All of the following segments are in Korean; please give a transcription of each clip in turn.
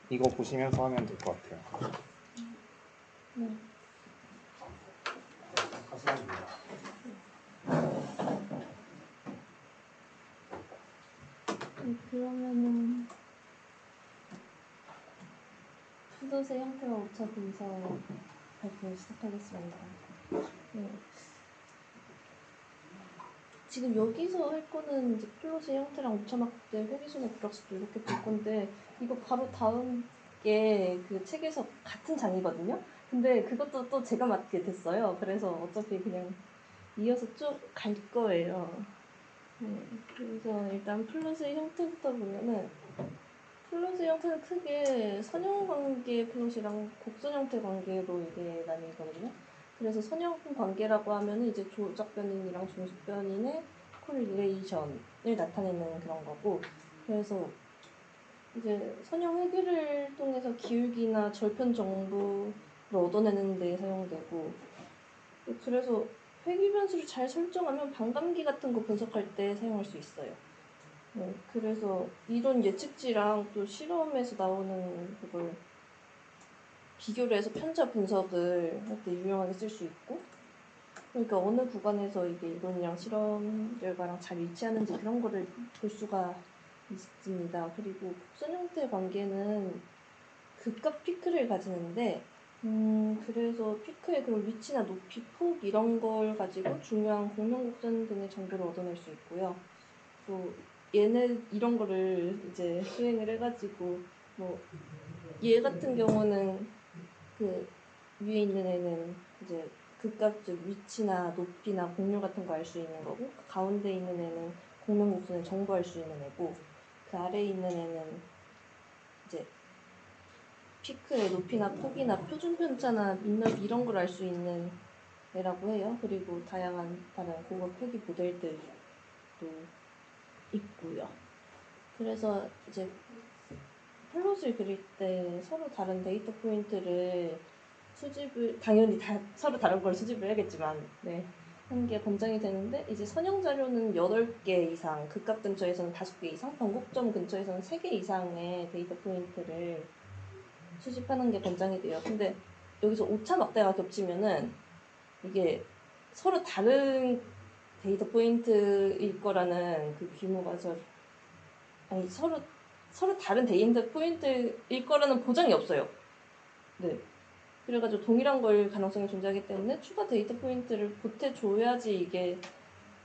이거 보시면서 하면 될 것 같아요. 네. 감사합니다. 그러면은 플롯의 형태와 오차 분석 발표 시작하겠습니다. 네. 지금 여기서 할 거는 이제 플롯의 형태랑 오차막대, 회귀선의 불확실도 이렇게 볼 건데 이거 바로 다음 게 그 책에서 같은 장이거든요. 근데 그것도 또 제가 맡게 됐어요. 그래서 어차피 그냥 이어서 쭉 갈 거예요. 네. 그래서 일단 플롯의 형태부터 보면은 플롯의 형태는 크게 선형 관계 플롯이랑 곡선 형태 관계로 이게 나뉘거든요. 그래서 선형 관계라고 하면은 이제 조작 변인이랑 종속 변인의 콜리레이션을 나타내는 그런 거고, 그래서 이제 선형 회귀를 통해서 기울기나 절편 정보를 얻어내는 데 사용되고, 그래서 회귀 변수를 잘 설정하면 반감기 같은 거 분석할 때 사용할 수 있어요. 네, 그래서 이론 예측지랑 또 실험에서 나오는 그걸 비교를 해서 편차 분석을 할 때 유용하게 쓸 수 있고, 그러니까 어느 구간에서 이게 이론이랑 실험 결과랑 잘 일치하는지 그런 거를 볼 수가 있습니다. 그리고 곡선 형태 관계는 극값 피크를 가지는데, 그래서 피크의 그런 위치나 높이, 폭 이런 걸 가지고 중요한 공명곡선 등의 정보를 얻어낼 수 있고요. 또 얘네 이런 거를 이제 수행을 해가지고 뭐 얘 같은 경우는 그 위에 있는 애는 이제 극값 즉 위치나 높이나 공률 같은 거 알 수 있는 거고, 그 가운데 있는 애는 공명곡선을 정보할 수 있는 애고, 그 아래에 있는 애는 이제 피크의 높이나 폭이나 표준 편차나 민넓이 이런 걸 알 수 있는 애라고 해요. 그리고 다양한 다른 고급 회귀 모델들도 있고요. 그래서 이제 플롯을 그릴 때 서로 다른 데이터 포인트를 수집을, 당연히 다 서로 다른 걸 수집을 해야겠지만, 네, 하는 게 권장이 되는데, 이제 선형 자료는 8개 이상, 극값 근처에서는 5개 이상, 변곡점 근처에서는 3개 이상의 데이터 포인트를 수집하는 게 권장이 돼요. 근데 여기서 오차 막대가 겹치면은 이게 서로 다른 데이터 포인트일 거라는 그 규모가 아니 서로 다른 데이터 포인트일 거라는 보장이 없어요. 네. 그래가지고 동일한 걸 가능성이 존재하기 때문에 추가 데이터 포인트를 보태줘야지 이게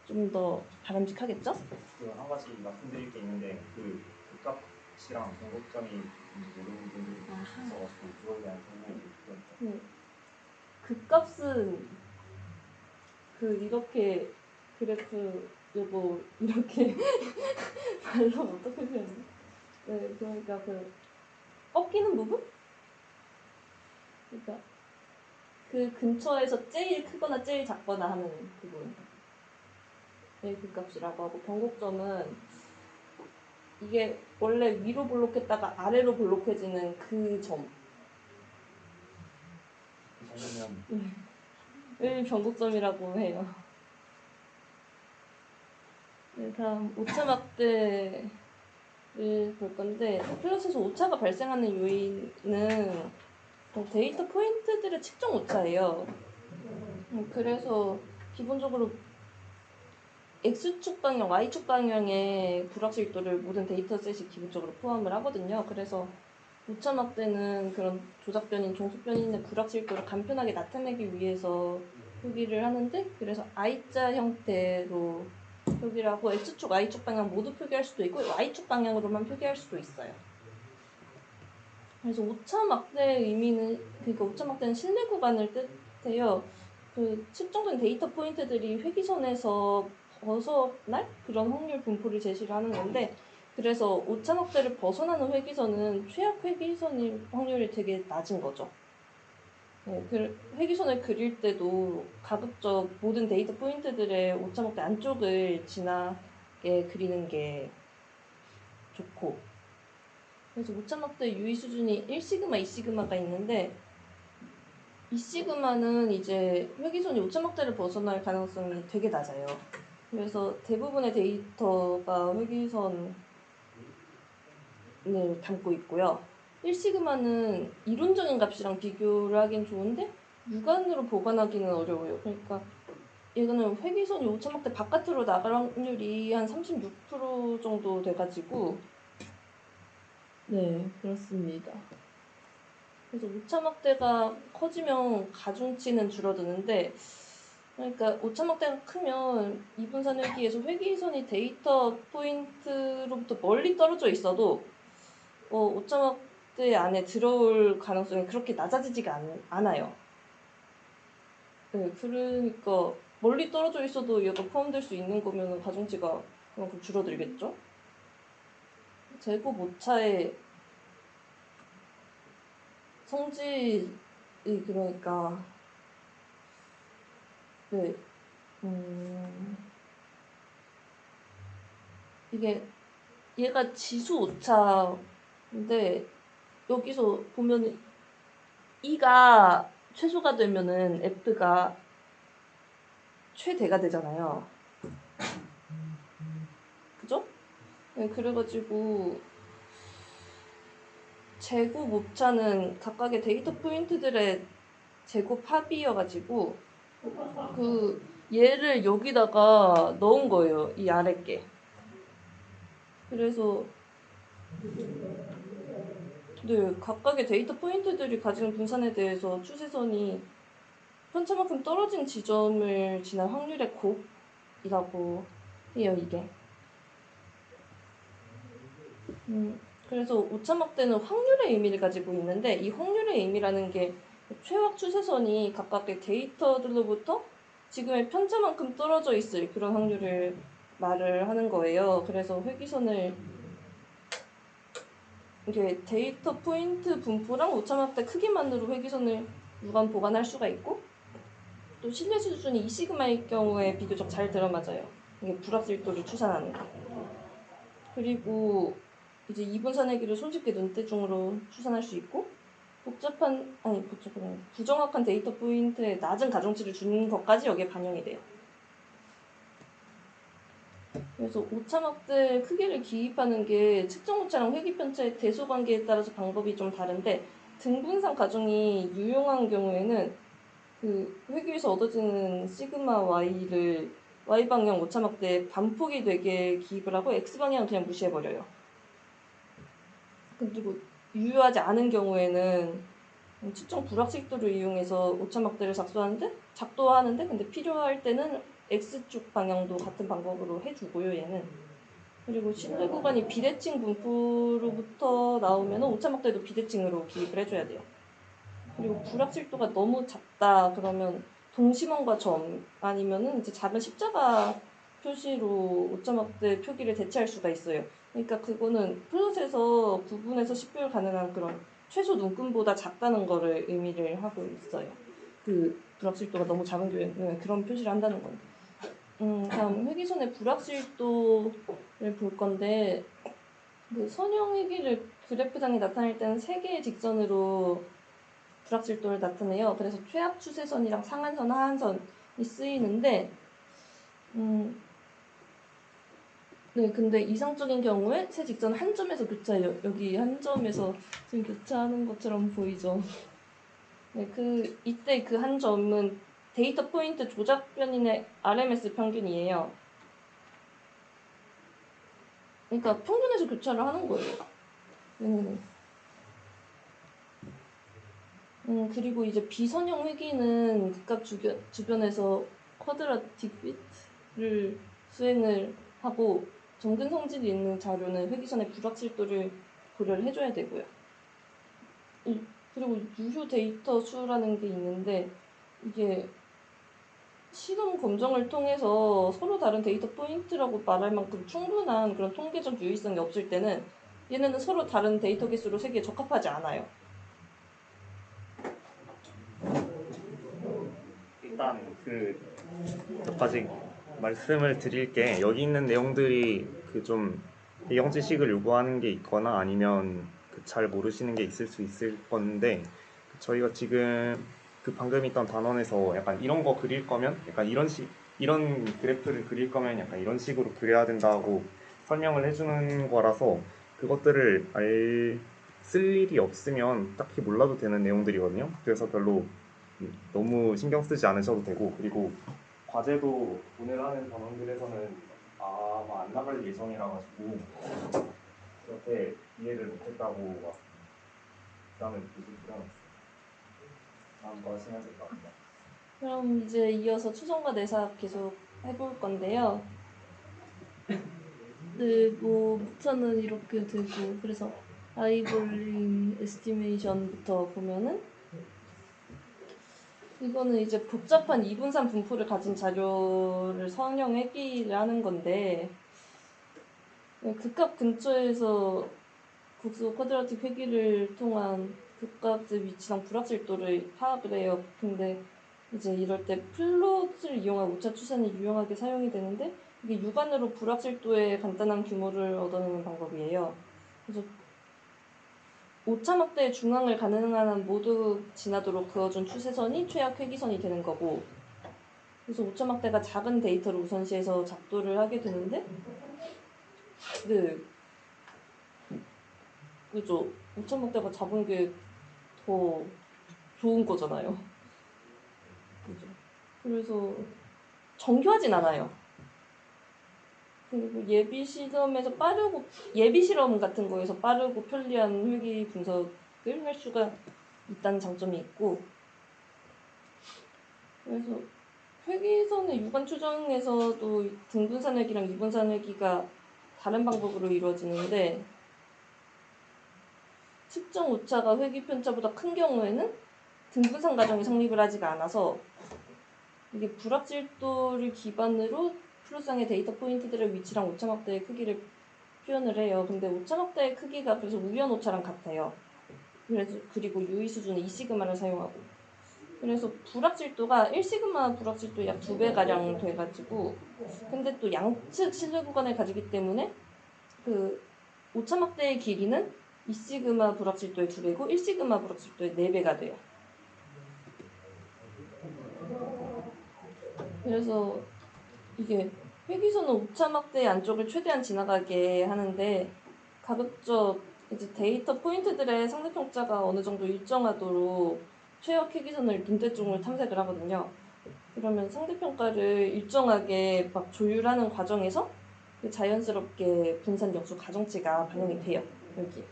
좀 더 바람직하겠죠? 한 가지 말씀드릴 게 있는데 그 값이랑 변곡점이 모르는 분들이 있어가지고 그거에 대한 정보를 네. 극값은 이렇게 그래프 요거 이렇게 말로 어떻게 표현해? 네, 그러니까 꺾이는 부분? 그러니까 그 근처에서 제일 크거나 제일 작거나 하는 부분. 네, 극값이라고 하고, 변곡점은 이게 원래 위로 볼록했다가 아래로 볼록해지는 그 점. 을 변곡점이라고 해요. 네, 다음 오차막대를 볼 건데, 플롯에서 오차가 발생하는 요인은 데이터 포인트들의 측정 오차예요. 그래서 기본적으로 X축 방향, Y축 방향의 불확실도를 모든 데이터셋이 기본적으로 포함을 하거든요. 그래서 오차막대는 그런 조작 변인, 종속 변인의 불확실도를 간편하게 나타내기 위해서 표기를 하는데, 그래서 I자 형태로 표기를 하고 X축, Y축 방향 모두 표기할 수도 있고 Y축 방향으로만 표기할 수도 있어요. 그래서 오차막대의 의미는, 그러니까 오차막대는 실내 구간을 뜻해요. 그 측정된 데이터 포인트들이 회귀선에서 벗어날 그런 확률 분포를 제시를 하는 건데, 그래서 오차막대를 벗어나는 회귀선은 최악 회귀선일 확률이 되게 낮은 거죠. 네, 회귀선을 그릴 때도 가급적 모든 데이터 포인트들의 오차막대 안쪽을 지나게 그리는 게 좋고, 그래서 오차막대 유의 수준이 1시그마, 2시그마가 있는데, 2시그마는 이제 회귀선이 오차막대를 벗어날 가능성이 되게 낮아요. 그래서 대부분의 데이터가 회귀선을 담고 있고요. 1시그마는 이론적인 값이랑 비교를 하긴 좋은데 육안으로 보관하기는 어려워요. 그러니까 얘는 회귀선이 5차막대 바깥으로 나갈 확률이 한 36% 정도 돼가지고 네, 그렇습니다. 그래서 5차막대가 커지면 가중치는 줄어드는데 그러니까 5차막대가 크면 이분산 회귀에서 회귀선이 데이터 포인트로부터 멀리 떨어져 있어도 5차막대 안에 들어올 가능성이 그렇게 낮아지지가 않아요. 네, 그러니까 멀리 떨어져 있어도 얘가 포함될 수 있는 거면 가중치가 그만큼 줄어들겠죠? 제곱 오차의 성질이 그러니까 네, 이게 얘가 지수 오차인데 여기서 보면 E가 최소가 되면은 F가 최대가 되잖아요. 그죠? 네, 그래가지고 제곱 오차는 각각의 데이터 포인트들의 제곱 합이어가지고 그 얘를 여기다가 넣은 거예요. 이 아래 게. 그래서 네, 각각의 데이터 포인트들이 가지는 분산에 대해서 추세선이 편차만큼 떨어진 지점을 지날 확률의 곱이라고 해요, 이게. 그래서 오차막대는 확률의 의미를 가지고 있는데 이 확률의 의미라는 게 최악 추세선이 각각의 데이터들로부터 지금의 편차만큼 떨어져 있을 그런 확률을 말을 하는 거예요. 그래서 회귀선을 이게 데이터 포인트 분포랑 오차막대 크기만으로 회귀선을 유관 보관할 수가 있고 또 신뢰 수준이 2시그마일 경우에 비교적 잘 들어맞아요. 이게 불확실도를 추산하는 게. 그리고 이제 이분산회기를 손쉽게 눈대중으로 추산할 수 있고 부정확한 데이터 포인트에 낮은 가중치를 주는 것까지 여기에 반영이 돼요. 그래서 오차막대 크기를 기입하는 게 측정 오차랑 회귀 편차의 대소 관계에 따라서 방법이 좀 다른데 등분산 가중이 유용한 경우에는 그 회귀에서 얻어지는 시그마 y를 y 방향 오차막대에 반폭이 되게 기입을 하고 x 방향은 그냥 무시해버려요. 그리고 유효하지 않은 경우에는 측정 불확실도를 이용해서 오차막대를 작도하는데 근데 필요할 때는 x축 방향도 같은 방법으로 해주고요, 얘는. 그리고 신뢰 구간이 비대칭 분포로부터 나오면 오차막대도 비대칭으로 기입을 해줘야 돼요. 그리고 불확실도가 너무 작다 그러면 동심원과 점 아니면은 이제 작은 십자가 표시로 오차막대 표기를 대체할 수가 있어요. 그러니까 그거는 플롯에서 구분해서 식별 가능한 그런 최소 눈금보다 작다는 거를 의미를 하고 있어요. 그 불확실도가 너무 작은 경우에는 그런 표시를 한다는 건데. 다음 회귀선의 불확실도를 볼 건데 그 선형 회귀를 그래프상에 나타낼 때는 세 개의 직선으로 불확실도를 나타내요. 그래서 최악 추세선이랑 상한선, 하한선이 쓰이는데 네, 근데 이상적인 경우에 세 직선 한 점에서 교차해요. 여기 한 점에서 지금 교차하는 것처럼 보이죠. 네, 이때 그 한 점은 데이터 포인트 조작 변인의 RMS 평균이에요. 그러니까 평균에서 교차를 하는 거예요. 그리고 이제 비선형 회귀는 극각 주변에서 쿼드라틱 핏을 수행을 하고 정근 성질이 있는 자료는 회귀선의 불확실도를 고려를 해줘야 되고요. 그리고 유효 데이터 수라는 게 있는데 이게 실험 검정을 통해서 서로 다른 데이터 포인트라고 말할 만큼 충분한 그런 통계적 유의성이 없을 때는 얘네는 서로 다른 데이터 개수로 세기에 적합하지 않아요. 일단 몇 가지 말씀을 드릴 게 여기 있는 내용들이 그 좀 형지식을 요구하는 게 있거나 아니면 잘 모르시는 게 있을 수 있을 건데 저희가 지금 그 방금 있던 단원에서 약간 이런 거 그릴 거면 약간 이런 그래프를 그릴 거면 약간 이런 식으로 그려야 된다고 설명을 해주는 거라서 그것들을 쓸 일이 없으면 딱히 몰라도 되는 내용들이거든요. 그래서 별로 너무 신경 쓰지 않으셔도 되고, 그리고 과제도 오늘 하는 단원들에서는 아마 안 나갈 예정이라 가지고 그렇게 이해를 못했다고 막 부담을 느끼실 필요는 없어요. 다음 거 하시면 될 것 같아요. 그럼 이제 이어서 추정과 내사 계속 해볼 건데요. 네, 뭐 목차는 이렇게 되고, 그래서 아이볼링 에스티메이션부터 보면은 이거는 이제 복잡한 이분산 분포를 가진 자료를 성형 회귀를 하는 건데, 극값 근처에서 국수 쿼드라틱 회귀를 통한 극값의 위치랑 불확실도를 파악을 해요. 근데 이제 이럴 때 플롯을 이용한 오차 추산이 유용하게 사용이 되는데, 이게 육안으로 불확실도의 간단한 규모를 얻어내는 방법이에요. 그래서 오차막대의 중앙을 가능한 한 모두 지나도록 그어준 추세선이 최악 회귀선이 되는 거고, 그래서 오차막대가 작은 데이터를 우선시해서 작도를 하게 되는데, 네, 그죠. 오차막대가 작은 게 더 좋은 거잖아요. 그죠. 그래서 정교하진 않아요. 그리고 예비 시험에서 빠르고, 예비 실험 같은 거에서 빠르고 편리한 회귀 분석을 할 수가 있다는 장점이 있고, 그래서 회귀선의 유관 추정에서도 등분산 회귀랑 유분산 회귀가 다른 방법으로 이루어지는데, 측정 오차가 회귀 편차보다 큰 경우에는 등분산 가정이 성립을 하지가 않아서, 이게 불확실도를 기반으로 플롯상의 데이터 포인트들의 위치랑 오차막대의 크기를 표현을 해요. 근데 오차막대의 크기가 그래서 우연 오차랑 같아요. 그래서 그리고 유의 수준은 2시그마를 사용하고, 그래서 불확실도가 1시그마 불확실도 약 2배가량 돼가지고, 근데 또 양측 신뢰 구간을 가지기 때문에 그 오차막대의 길이는 2시그마 불확실도의 2배고 1시그마 불확실도의 4배가 돼요. 그래서 이게 회귀선은 오차막대 안쪽을 최대한 지나가게 하는데, 가급적 이제 데이터 포인트들의 상대평가가 어느 정도 일정하도록 최역 회귀선을 눈대중으로 탐색을 하거든요. 그러면 상대평가를 일정하게 막 조율하는 과정에서 자연스럽게 분산 역수 가정치가 반영이 돼요. 여기.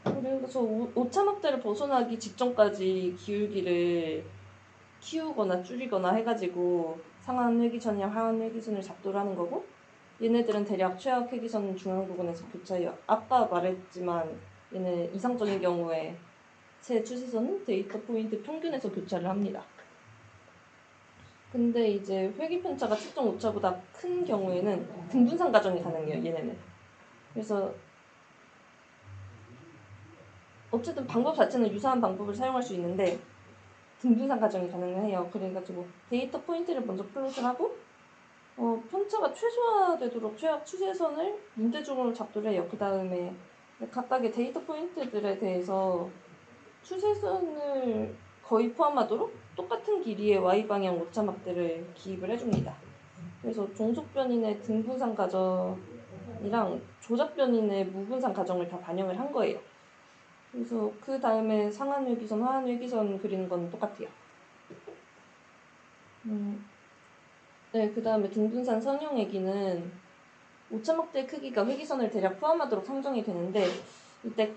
그래서 오차막대를 벗어나기 직전까지 기울기를 키우거나 줄이거나 해가지고 상한 회귀선이랑 하한 회귀선을 잡도를 하는 거고, 얘네들은 대략 최악 회귀선 중앙 부분에서 교차해요. 아까 말했지만 얘네 이상적인 경우에 새 추세선은 데이터 포인트 평균에서 교차를 합니다. 근데 이제 회귀 편차가 측정 오차보다 큰 경우에는 등분산 가정이 가능해요, 얘네는. 그래서 어쨌든 방법 자체는 유사한 방법을 사용할 수 있는데 등분산 가정이 가능해요. 그래가지고 데이터 포인트를 먼저 플롯을 하고, 편차가 최소화되도록 최악 추세선을 문대중으로 잡도를 해요. 그 다음에 각각의 데이터 포인트들에 대해서 추세선을 거의 포함하도록 똑같은 길이의 Y방향 오차막대를 기입을 해줍니다. 그래서 종속변인의 등분산 가정이랑 조작변인의 무분산 가정을 다 반영을 한 거예요. 그래서 그 다음에 상한 회귀선, 하한 회귀선 그리는 건 똑같아요. 네, 그 다음에 등분산 선형회귀는 오차막대 크기가 회귀선을 대략 포함하도록 상정이 되는데, 이때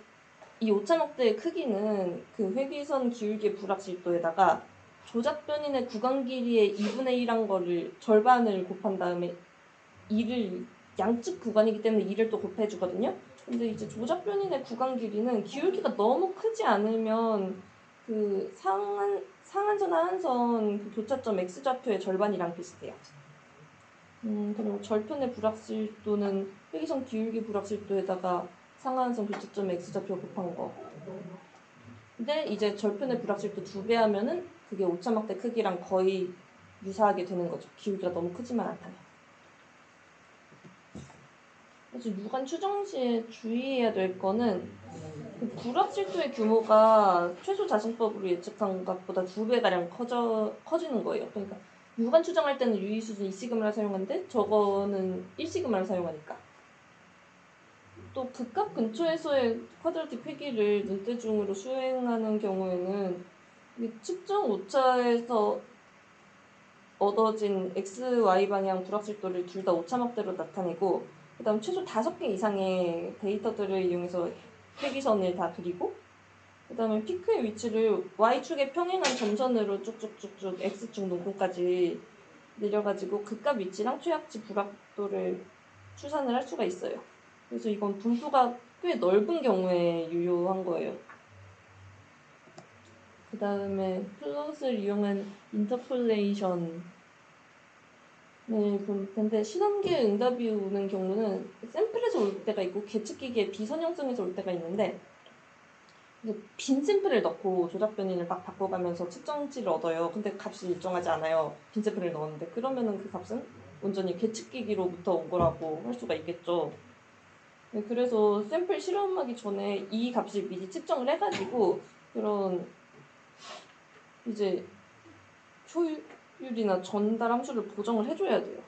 이 오차막대의 크기는 그 회귀선 기울기의 불확실도에다가 조작변인의 구간 길이의 2분의 1한 거를 절반을 곱한 다음에 2를 양측 구간이기 때문에 2를 또 곱해주거든요. 근데 이제 조작변인의 구간 길이는 기울기가 너무 크지 않으면 그 상한선 하한선 그 교차점 x좌표의 절반이랑 비슷해요. 그리고 절편의 불확실도는 회귀선 기울기 불확실도에다가 상하한선 교차점 x좌표 곱한 거. 근데 이제 절편의 불확실도 2배 하면은 그게 오차막대 크기랑 거의 유사하게 되는 거죠. 기울기가 너무 크지만 않다면. 그래서 유관 추정 시에 주의해야 될 거는 그 불확실도의 규모가 최소 자승법으로 예측한 것보다 2배가량 커지는 거예요. 그러니까 유관 추정할 때는 유의 수준 2시그마를 사용하는데 저거는 1시그마를 사용하니까. 또 극값 근처에서의 쿼드라틱 회귀를 눈대중으로 수행하는 경우에는 이 측정 오차에서 얻어진 x, y 방향 불확실도를 둘 다 오차막대로 나타내고 그다음 최소 5개 이상의 데이터들을 이용해서 회귀선을 다 그리고 그다음에 피크의 위치를 y축에 평행한 점선으로 쭉쭉쭉쭉 x축 농분까지 내려가지고 극값 위치랑 최악치 불확도를 추산을 할 수가 있어요. 그래서 이건 분포가 꽤 넓은 경우에 유효한 거예요. 그 다음에 플롯을 이용한 인터폴레이션을 볼 텐데 실험계 응답이 오는 경우는 샘플에서 올 때가 있고 계측기기의 비선형성에서 올 때가 있는데 빈 샘플을 넣고 조작 변인을 막 바꿔가면서 측정치를 얻어요. 근데 값이 일정하지 않아요. 빈 샘플을 넣었는데 그러면은 그 값은 온전히 계측기기로부터 온 거라고 할 수가 있겠죠. 네, 그래서 샘플 실험하기 전에 이 값이 미리 측정을 해가지고 그런 이제 효율이나 전달 함수를 보정을 해줘야 돼요.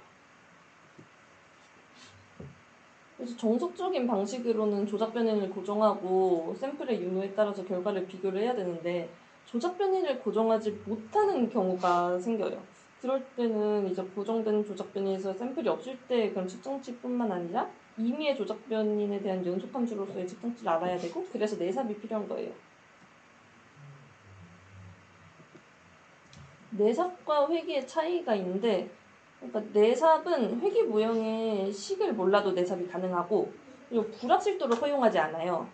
그래서 정석적인 방식으로는 조작 변인을 고정하고 샘플의 유무에 따라서 결과를 비교를 해야 되는데 조작 변인을 고정하지 못하는 경우가 생겨요. 그럴 때는 이제 고정된 조작 변인에서 샘플이 없을 때 그런 측정치뿐만 아니라 임의의 조작 변인에 대한 연속 함수로서의 측정치를 알아야 되고 그래서 내삽이 필요한 거예요. 내삽과 회귀의 차이가 있는데 그러니까 내삽은 회귀 모형의 식을 몰라도 내삽이 가능하고 그리고 불확실도를 허용하지 않아요.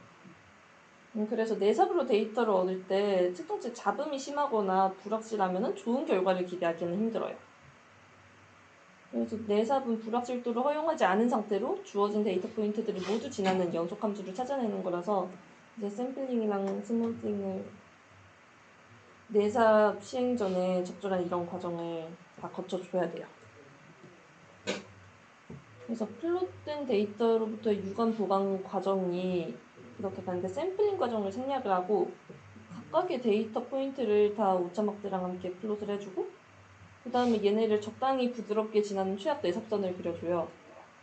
그래서 내삽으로 데이터를 얻을 때 측정치 잡음이 심하거나 불확실하면 좋은 결과를 기대하기는 힘들어요. 그래서 내삽은 불확실도를 허용하지 않은 상태로 주어진 데이터 포인트들을 모두 지나는 연속 함수를 찾아내는 거라서 이제 샘플링이랑 스무싱을 내삽 시행 전에 적절한 이런 과정을 다 거쳐줘야 돼요. 그래서 플롯된 데이터로부터 유관 보강 과정이 이렇게 가는데 샘플링 과정을 생략을 하고 각각의 데이터 포인트를 다 오차막대랑 함께 플롯을 해주고 그 다음에 얘네를 적당히 부드럽게 지나는 최악 내삽선을 그려줘요.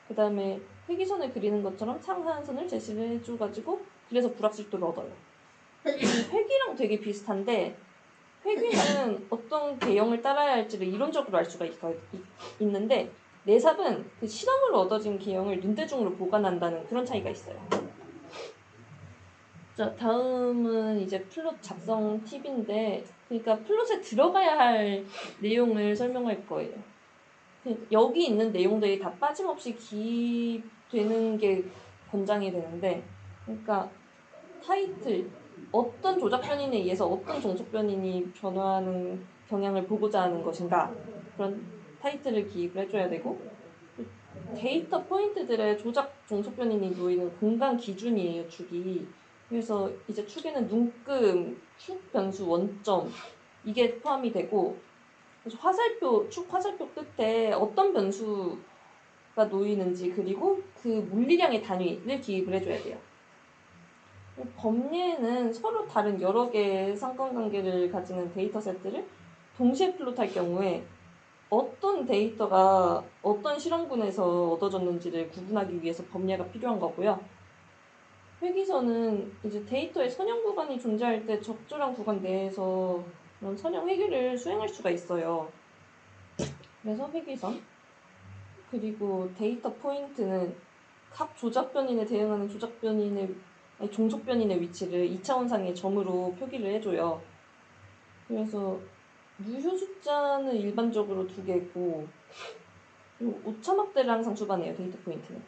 그 다음에 회기선을 그리는 것처럼 상하한선을 제시를 해줘가지고 그래서 불확실도를 얻어요. 회기랑 되게 비슷한데 회귀는 어떤 개형을 따라야 할지를 이론적으로 알 수가 있는데 내삽은 그 실험으로 얻어진 개형을 눈대중으로 보관한다는 그런 차이가 있어요. 자, 다음은 이제 플롯 작성 팁인데 그러니까 플롯에 들어가야 할 내용을 설명할 거예요. 여기 있는 내용들이 다 빠짐없이 기입되는 게 권장이 되는데 그러니까 타이틀, 어떤 조작 변인에 의해서 어떤 정속 변인이 변화하는 경향을 보고자 하는 것인가 그런 타이틀을 기입을 해줘야 되고 데이터 포인트들의 조작 정속 변인이 놓이는 공간 기준이에요. 축이. 그래서 이제 축에는 눈금, 축 변수 원점 이게 포함이 되고 그래서 축 화살표 끝에 어떤 변수가 놓이는지 그리고 그 물리량의 단위를 기입을 해줘야 돼요. 범례는 서로 다른 여러 개의 상관관계를 가지는 데이터 세트를 동시에 플롯할 경우에 어떤 데이터가 어떤 실험군에서 얻어졌는지를 구분하기 위해서 범례가 필요한 거고요. 회귀선은 이제 데이터의 선형 구간이 존재할 때 적절한 구간 내에서 그런 선형 회귀를 수행할 수가 있어요. 그래서 회귀선 그리고 데이터 포인트는 각 조작 변인에 대응하는 종속 변인의 위치를 2차원상의 점으로 표기를 해줘요. 그래서 유효 숫자는 일반적으로 2개고 그리고 오차막대를 항상 수반해요. 데이터 포인트는.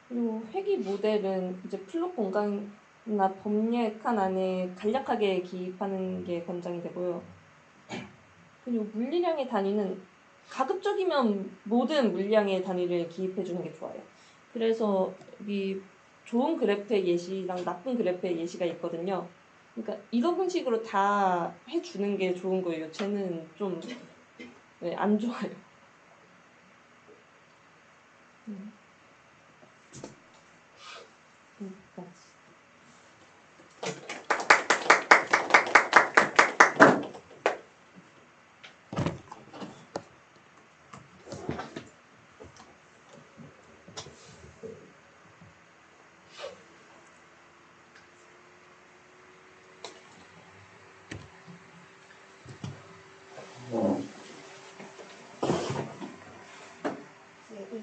그리고 회귀 모델은 이제 플롯 공간이나 범례 칸 안에 간략하게 기입하는 게 권장이 되고요. 그리고 물리량의 단위는 가급적이면 모든 물량의 단위를 기입해주는 게 좋아요. 그래서 여기 좋은 그래프의 예시랑 나쁜 그래프의 예시가 있거든요. 그러니까 이런 방식으로 다 해주는 게 좋은 거예요. 쟤는 좀 안 좋아요. 여기까지.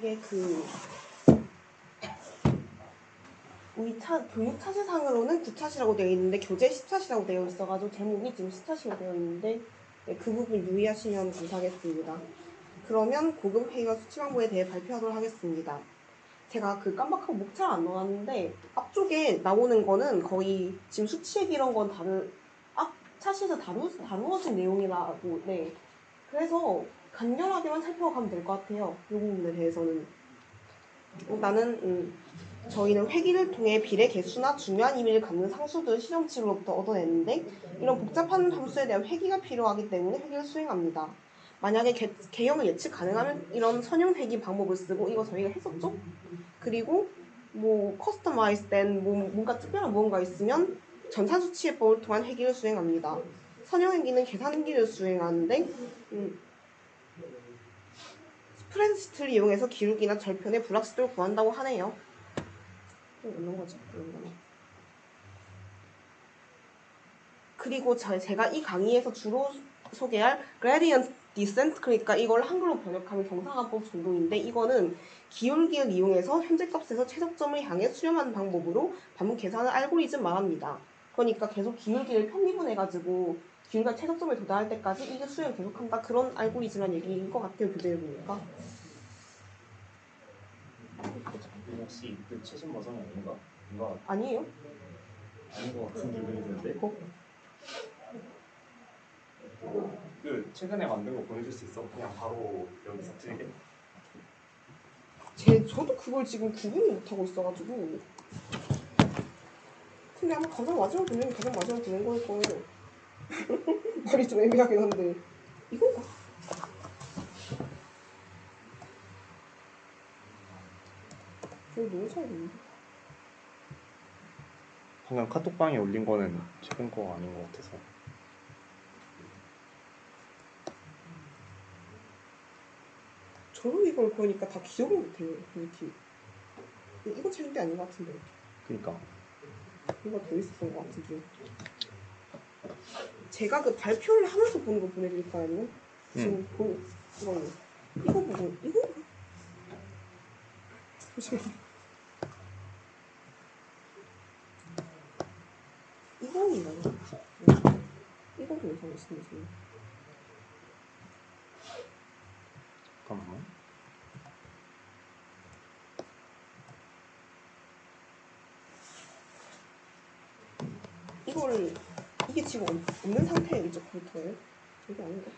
이게 우리 교육 차시상으로는 9차시라고 되어 있는데 교재 10차시라고 되어 있어가지고 제목이 지금 10차시로 되어 있는데 네, 그 부분 유의하시면 감사하겠습니다. 그러면 고급 회의와 수치방법에 대해 발표하도록 하겠습니다. 제가 깜빡하고 목차를 안 넣어놨는데 앞쪽에 나오는 거는 거의 지금 수치액 이런 건 앞 차시에서 다루어진 내용이라고 네. 그래서 간결하게만 살펴가면 될 것 같아요. 이 부분에 대해서는. 저희는 회기를 통해 비례 개수나 중요한 의미를 갖는 상수들을 실험치로부터 얻어냈는데 이런 복잡한 함수에 대한 회기가 필요하기 때문에 회기를 수행합니다. 만약에 개형을 예측 가능하면 이런 선형 회기 방법을 쓰고 이거 저희가 했었죠? 그리고 커스터마이즈 된 뭔가 특별한 무언가 있으면 전산수치해법을 통한 회기를 수행합니다. 선형 회기는 계산기를 수행하는데 스프레드시트를 이용해서 기울기나 절편의 불확실도를 구한다고 하네요. 이런 거죠. 그리고 제가 이 강의에서 주로 소개할 gradient descent, 그러니까 이걸 한글로 번역하면 경상화법 정도인데 이거는 기울기를 이용해서 현재 값에서 최적점을 향해 수렴하는 방법으로 반복 계산하는 알고리즘 말합니다. 그러니까 계속 기울기를 편미분해가지고 기울기가 최적점에 도달할 때까지 이게 수렴을 계속한다, 그런 알고리즘이란 얘기인 것 같아요. 교재를 보니까. 혹시 그 최신 버전이 아닌가? 아니에요? 아닌 것 같은 기분이 드는데? 최근에 만든 거 보내줄 수 있어? 그냥 바로 여기서 틀게. 저도 그걸 지금 구분을 못하고 있어가지고. 근데 아마 가장 마지막 보낸 거일 거예요. 말이 좀 애매하긴 한데. 이건가? 이거 너무 차이있는데. 방금 카톡방에 올린 거는 최근 거 아닌 것 같아서. 저도 이걸 보니까 다 기억을 못해요. 이거 최근 게 아닌 것 같은데. 그니까. 이거 더 있었던 것 같은데. 제가 발표를 하면서 보는 거 보내드릴까요? 지금 이거 보고 이거? 잠시만요. 이거인가요? 이거 괜찮으신지. 잠깐만. 이게 지금 없는 상태의 이쪽 컴퓨터예요? 이게 아닌가?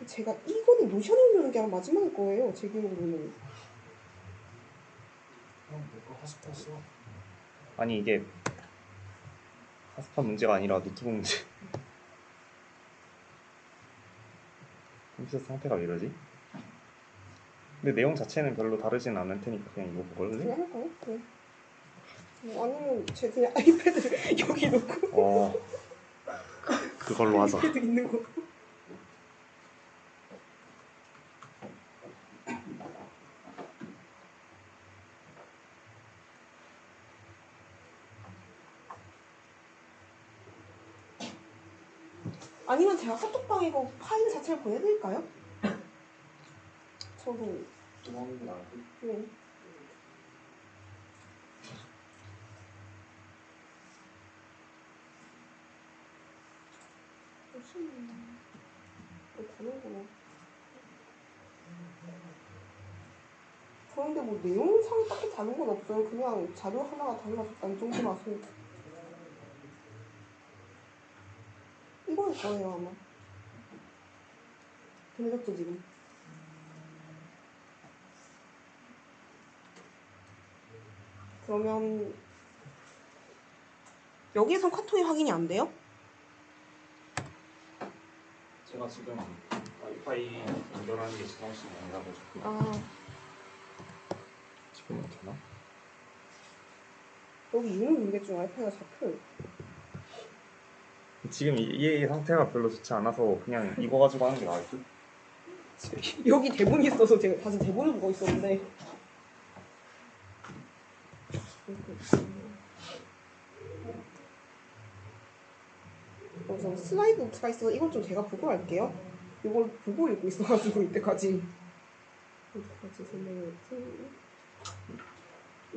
제가 이거는 노션을 누르는 게 아마 마지막일 거예요. 제 기억으로는. 내거 하스파스. 아니 이게 하스파 문제가 아니라 노트북 문제. 컴퓨터 상태가 왜 이러지? 근데 내용 자체는 별로 다르진 않을 테니까 그냥 이거 먹을래? 그냥 할까요? 네. 아니면 제 그냥 아이패드 여기 놓고 그걸로 하자. 아이패드 있는 거. 아니면 제가 카톡방에 이거 파일 자체를 보내드릴까요? 저도. 도망이 나고. 네. 그런데 내용상이 딱히 다른 건 없어요. 그냥 자료 하나가 달라졌다 이 정도라서. 이걸 거예요 아마. 보내줬죠 지금. 그러면 여기에선 카톡이 확인이 안 돼요? 제가 지금 와이파이 연결하는 게 제정신이 아니라가지고. 아, 지금 되나? 여기 이유는 모르겠지만 와이파이가 잡혀요. 지금 이 상태가 별로 좋지 않아서 그냥 이거 가지고 하는 게 나을 듯? 여기 대본이 있어서 제가 다시 대본을 보고 있었는데. 우선 슬라이드 노트가 있어서 이걸 좀 제가 보고 할게요. 이걸 보고 읽고 있어가지고 이때까지 설명했지.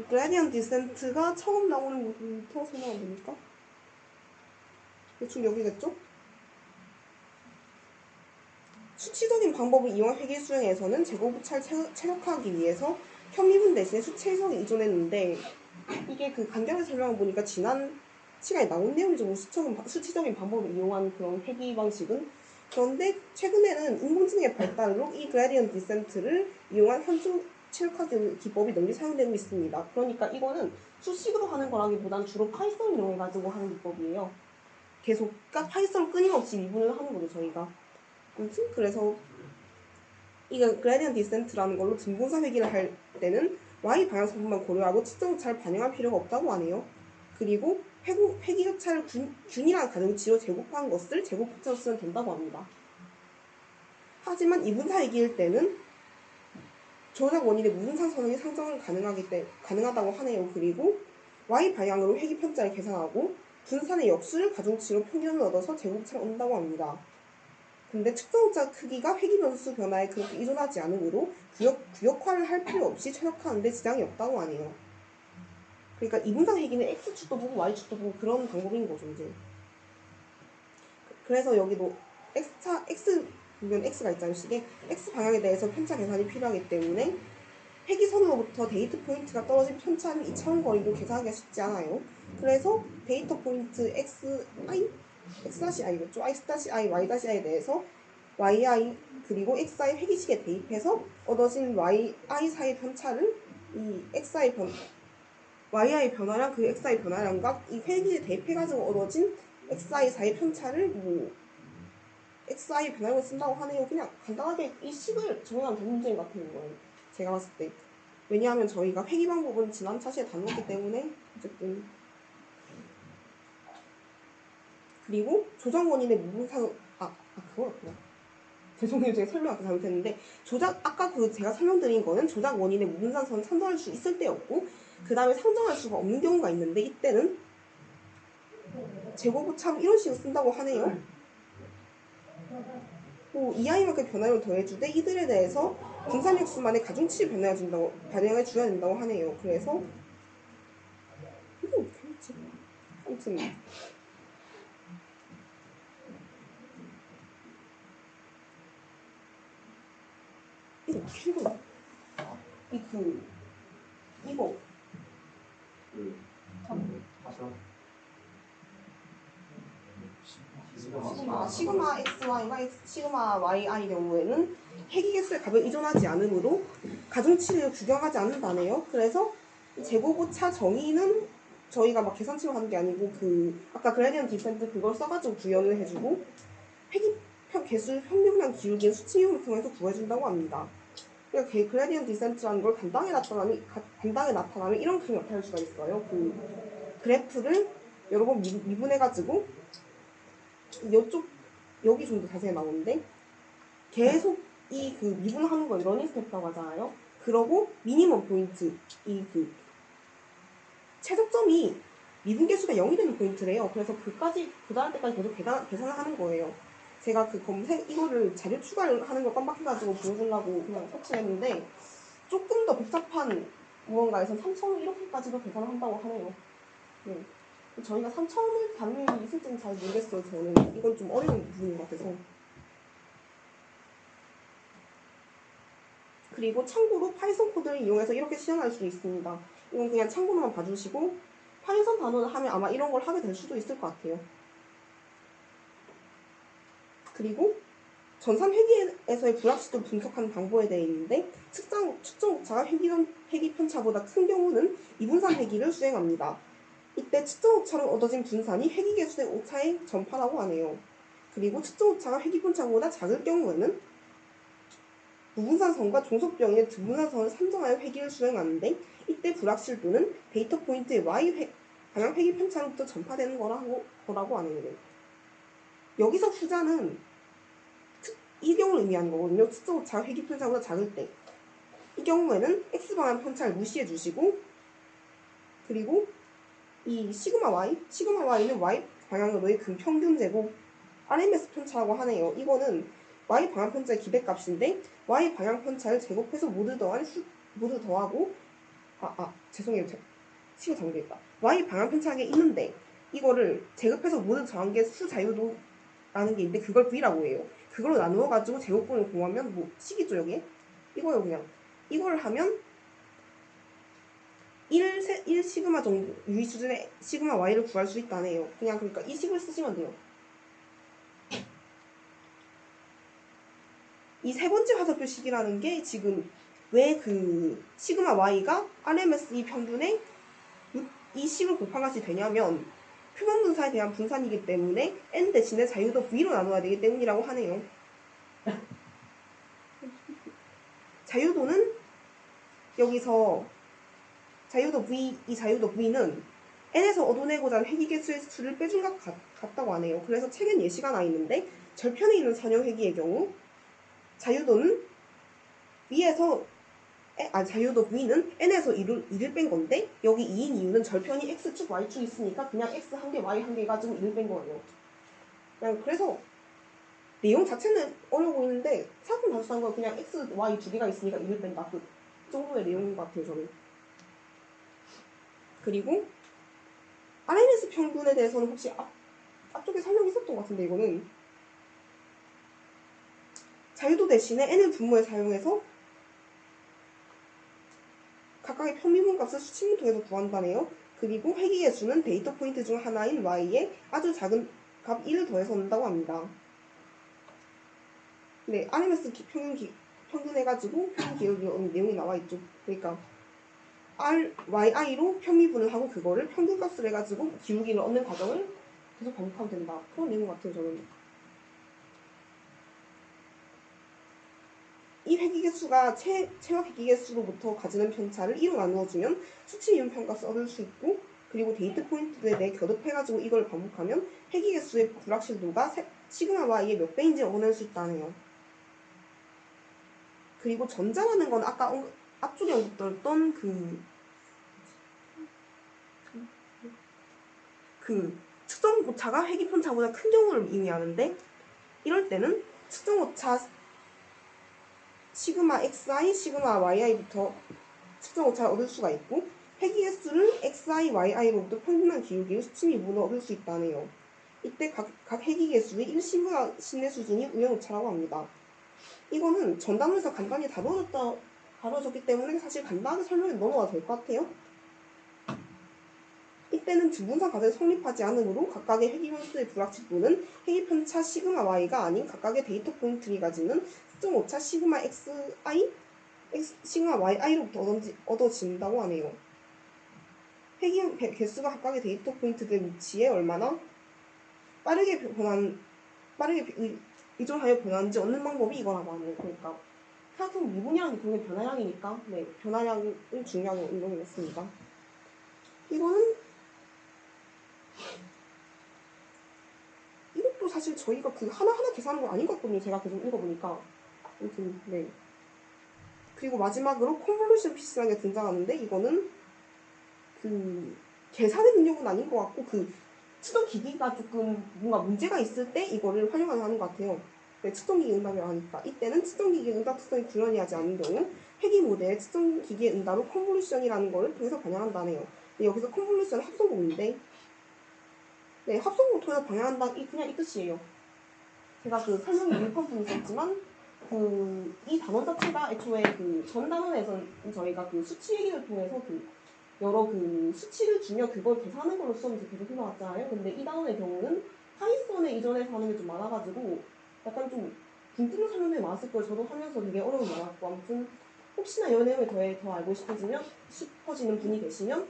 그레디언트 디센트가 처음 나오는 부분부터 설명하면 됩니까? 대충 여기겠죠? 수치적인 방법을 이용한 회계 수행에서는 제곱차를 최적화하기 위해서 현미분 대신에 수치 해석에 의존했는데 이게 그 간결하게 설명을 보니까 지난 시간에 나온 내용이죠. 수치적인 방법을 이용한 그런 회계 방식은. 그런데 최근에는 인공지능의 발달로 이 그레디언트 디센트를 이용한 함수 최적화 기법이 널리 사용되고 있습니다. 그러니까 이거는 수식으로 하는 거라기보단 주로 파이썬을 이용해가지고 하는 기법이에요. 계속 그러니까 파이썬 끊임없이 미분을 하는 거죠, 저희가. 아무튼 그래서 이거 그레디언트 디센트라는 걸로 등분사 회계를 할 때는 y 방향성분만 고려하고 측정 오차를 반영할 필요가 없다고 하네요. 그리고 회귀오차를 균이라는 가정치로 제곱한 것을 제곱오차로 쓰면 된다고 합니다. 하지만 이분사 회계일 때는 조작 원인의 무분산 선언이 상정은 가능하다고 하네요. 그리고 y 방향으로 회귀 편자를 계산하고 분산의 역수를 가중치로 평균을 얻어서 제곱오차를 얻는다고 합니다. 근데 측정오차 크기가 회귀 변수 변화에 그렇게 의존하지 않으므로 구역화를 할 필요 없이 최적화하는데 지장이 없다고 하네요. 그러니까 이분산 회귀는 x축도 보고 y축도 보고 그런 방법인 거죠, 이제. 그래서 여기도 x 보면 x가 있잖아요, 식에. x 방향에 대해서 편차 계산이 필요하기 때문에 회귀선으로부터 데이터 포인트가 떨어진 편차는 2차원 거리도 계산하기가 쉽지 않아요. 그래서 데이터 포인트 x'이겠죠. x-i, y-i에 대해서 yi 그리고 xi 회귀식에 대입해서 얻어진 yi 사이의 편차를 이 yi 변화량 그 xi 변화량과 이 회귀에 대입해가지고 얻어진 xi 사이의 편차를 xi 변화량을 쓴다고 하네요. 그냥 간단하게 이 식을 정리하면 되는 문제인 것 같아요, 이거는. 제가 봤을 때. 왜냐하면 저희가 회귀 방법은 지난 차시에 다뤘기 때문에 어쨌든. 그리고 조작 원인의 무분산 그거였구나. 죄송해요, 제가 설명 아까 잘못했는데 아까 제가 설명드린 거는 조작 원인의 무분산선 상정할 수 있을 때였고 그 다음에 상정할 수가 없는 경우가 있는데 이때는 제곱오차로 이런 식으로 쓴다고 하네요. 이하이만큼 변화를 더해주되 이들에 대해서 분산역수만의 가중치를 반영해줘야 된다고 하네요. 그래서 이거 어떻게 했지? 아무튼 이거 어떻게 읽어? 이거 시그마 xy가 시그마 yi 경우에는 회귀 개수의 값을 의존하지 않으므로 가중치를 규정하지 않는다네요. 그래서 제곱오차 정의는 저희가 막 계산치로 하는 게 아니고 아까 그레디언트 디센트 그걸 써가지고 구현을 해주고 회귀 개수 평균량 기울기는 수치 이용을 통해서 구해준다고 합니다. 그러니까 그레디언트 디센트라는 걸 간단하게 나타나면 이런 그림이 나타날 수가 있어요. 그래프를 여러 번 미분해가지고 여기 좀 더 자세히 나오는데 계속 미분하는 걸 러닝 스텝이라고 하잖아요. 그러고 미니멈 포인트 최저점이 미분 개수가 0이 되는 포인트래요. 그래서 그까지 도달할 때까지 계속 계산을 하는 거예요. 제가 이거를 자료 추가를 하는 걸 깜빡해가지고 보여주려고 그냥 터치했는데 조금 더 복잡한 무언가에서 3,000을 이렇게까지도 계산을 한다고 하네요. 네. 저희가 3,000을 다룰 일이 있을지는 잘 모르겠어요. 저는 이건 좀 어려운 부분인 것 같아서. 그리고 참고로 파이썬 코드를 이용해서 이렇게 실행할 수 있습니다. 이건 그냥 참고로만 봐주시고 파이썬 단어를 하면 아마 이런 걸 하게 될 수도 있을 것 같아요. 그리고 전산 회귀에서의 불확실도 분석하는 방법에 대해 있는데 측정 오차가 회귀 편차보다 큰 경우는 이분산 회귀를 수행합니다. 이때 측정 오차로 얻어진 분산이 회귀 개수의 오차의 전파라고 하네요. 그리고 측정 오차가 회귀 편차보다 작을 경우에는 무분산선과 종속병의 두분산선을 산정하여 회귀를 수행하는데 이때 불확실도는 데이터 포인트의 y 방향 회귀 편차로부터 전파되는 거라고 하네요. 여기서 후자는 이 경우를 의미하는 거거든요. 측정 오차가 회귀 편차보다 작을 때. 이 경우에는 x방향 편차를 무시해 주시고 그리고 이 시그마 y는 y 방향으로의 그 평균 제곱 RMS 편차라고 하네요. 이거는 y 방향 편차의 기대값인데 y 방향 편차를 제곱해서 모두 더하고 죄송해요. 시가 잘못됐다. y 방향 편차라는 게 있는데 이거를 제곱해서 모두 더한 게 수자유도라는 게 있는데 그걸 v라고 해요. 그걸로 나누어가지고 제곱근을 구하면 뭐 식이죠 여기에? 이거요 그냥. 이걸 하면 1 시그마 정도 유의 수준의 시그마 y를 구할 수 있다네요. 그냥 그러니까 이 식을 쓰시면 돼요. 이 세 번째 화살표식이라는 게 지금 왜 그 시그마 y가 RMS 이 평균에 이 식을 곱한 것이 되냐면 표본 분사에 대한 분산이기 때문에 n 대신에 자유도 v로 나눠야 되기 때문이라고 하네요. 자유도는 여기서 이 자유도 v는 n에서 얻어내고자 하는 회귀개수의 수를 빼준 것 같다고 하네요. 그래서 책엔 예시가 나 있는데 절편에 있는 선형 회귀의 경우 자유도는 자유도 v는 n에서 2를 뺀 건데 여기 2인 이유는 절편이 x축 y축 있으니까 그냥 x 한 개 y 한 개 가지고 2를 뺀 거예요. 그냥 그래서 내용 자체는 어려워 보이는데 사건 단순한 거 그냥 x, y 두 개가 있으니까 2를 뺀다. 그 정도의 내용인 것 같아요 저는. 그리고 RMS 평균에 대해서는 혹시 앞쪽에 설명이 있었던 것 같은데 이거는 자유도 대신에 n을 분모에 사용해서 각각의 평미분 값을 수침을 통해서 구한다네요. 그리고 회귀의 수는 데이터 포인트 중 하나인 y에 아주 작은 값 1을 더해서 넣는다고 합니다. 네, RMS 평균해가지고 평균 기울기 내용이 나와 있죠. 그러니까 yi로 평미분을 하고 그거를 평균값을 해가지고 기울기를 얻는 과정을 계속 반복하면 된다. 그런 내용 같아요 저는. 이 회귀개수가 체역 회귀개수로부터 가지는 편차를 2로 나누어주면 수치 이온 평가를 얻을 수 있고 그리고 데이트 포인트에 대해 교접해가지고 이걸 반복하면 회귀개수의 불확실도가 시그마 y의 몇 배인지 얻어낼 수 있다네요. 그리고 전자라는 건 아까 앞쪽에 언급했던 그 측정 오차가 회귀 편차보다 큰 경우를 의미하는데 이럴 때는 측정 오차 시그마 xi, 시그마 yi부터 측정 오차를 얻을 수가 있고 회귀개수를 xi, yi로부터 평균한 기울기를 수치미분을 얻을 수 있다네요. 이때 각 회귀개수의 1시그마 신의 수준이 우연오차라고 합니다. 이거는 전단원에서 간단히 다뤄졌기 때문에 사실 간단하게 설명해 넘어가도 될 것 같아요. 이때는 두분산 과정이 성립하지 않으므로 각각의 회귀변수의 불확실도는 회귀편차 시그마 y가 아닌 각각의 데이터 포인트를 가지는 특정 오차 시그마 xi, 시그마 yi로부터 얻어진다고 하네요. 회귀 개수가 각각의 데이터 포인트들 위치에 얼마나 빠르게 의존하여 변하는지 얻는 방법이 이거라고 하네요. 그러니까 사각형 미분이라는 게 굉장히 변화량이니까 네, 변화량을 중요하게 운동했습니다. 이거는 이것도 사실 저희가 그 하나하나 계산하는 건 아닌 것 같거든요. 제가 계속 읽어보니까. 아무튼 네. 그리고 마지막으로 컨볼루션 피스라는 게 등장하는데 이거는 그 계산의 능력은 아닌 것 같고 그 측정 기기가 조금 뭔가 문제가 있을 때 이거를 활용하는 것 같아요. 네, 측정 기기 응답을 하니까 이때는 측정 기기 응답 특성이 구현하지 않는 경우 회귀 모델의 측정 기기의 응답을 컨볼루션이라는 걸 통해서 반영한다네요. 여기서 컨볼루션은 합성공인데 네, 합성공 통해서 반영한다 그냥 이 뜻이에요. 제가 그 설명이 일편분 있었지만 이 단원 자체가 애초에 그 전 단원에서는 저희가 그 수치 얘기를 통해서 여러 수치를 주며 그걸 계산하는 걸로 수업에서 계속 해나왔잖아요. 근데 이 단원의 경우는 파이썬에 이전해서 하는 게 좀 많아가지고 약간 좀 붕 뜨는 설명이 많았을 거예요. 저도 하면서 되게 어려움이 많았고 아무튼 혹시나 이 내용을 더 알고 싶어지는 분이 계시면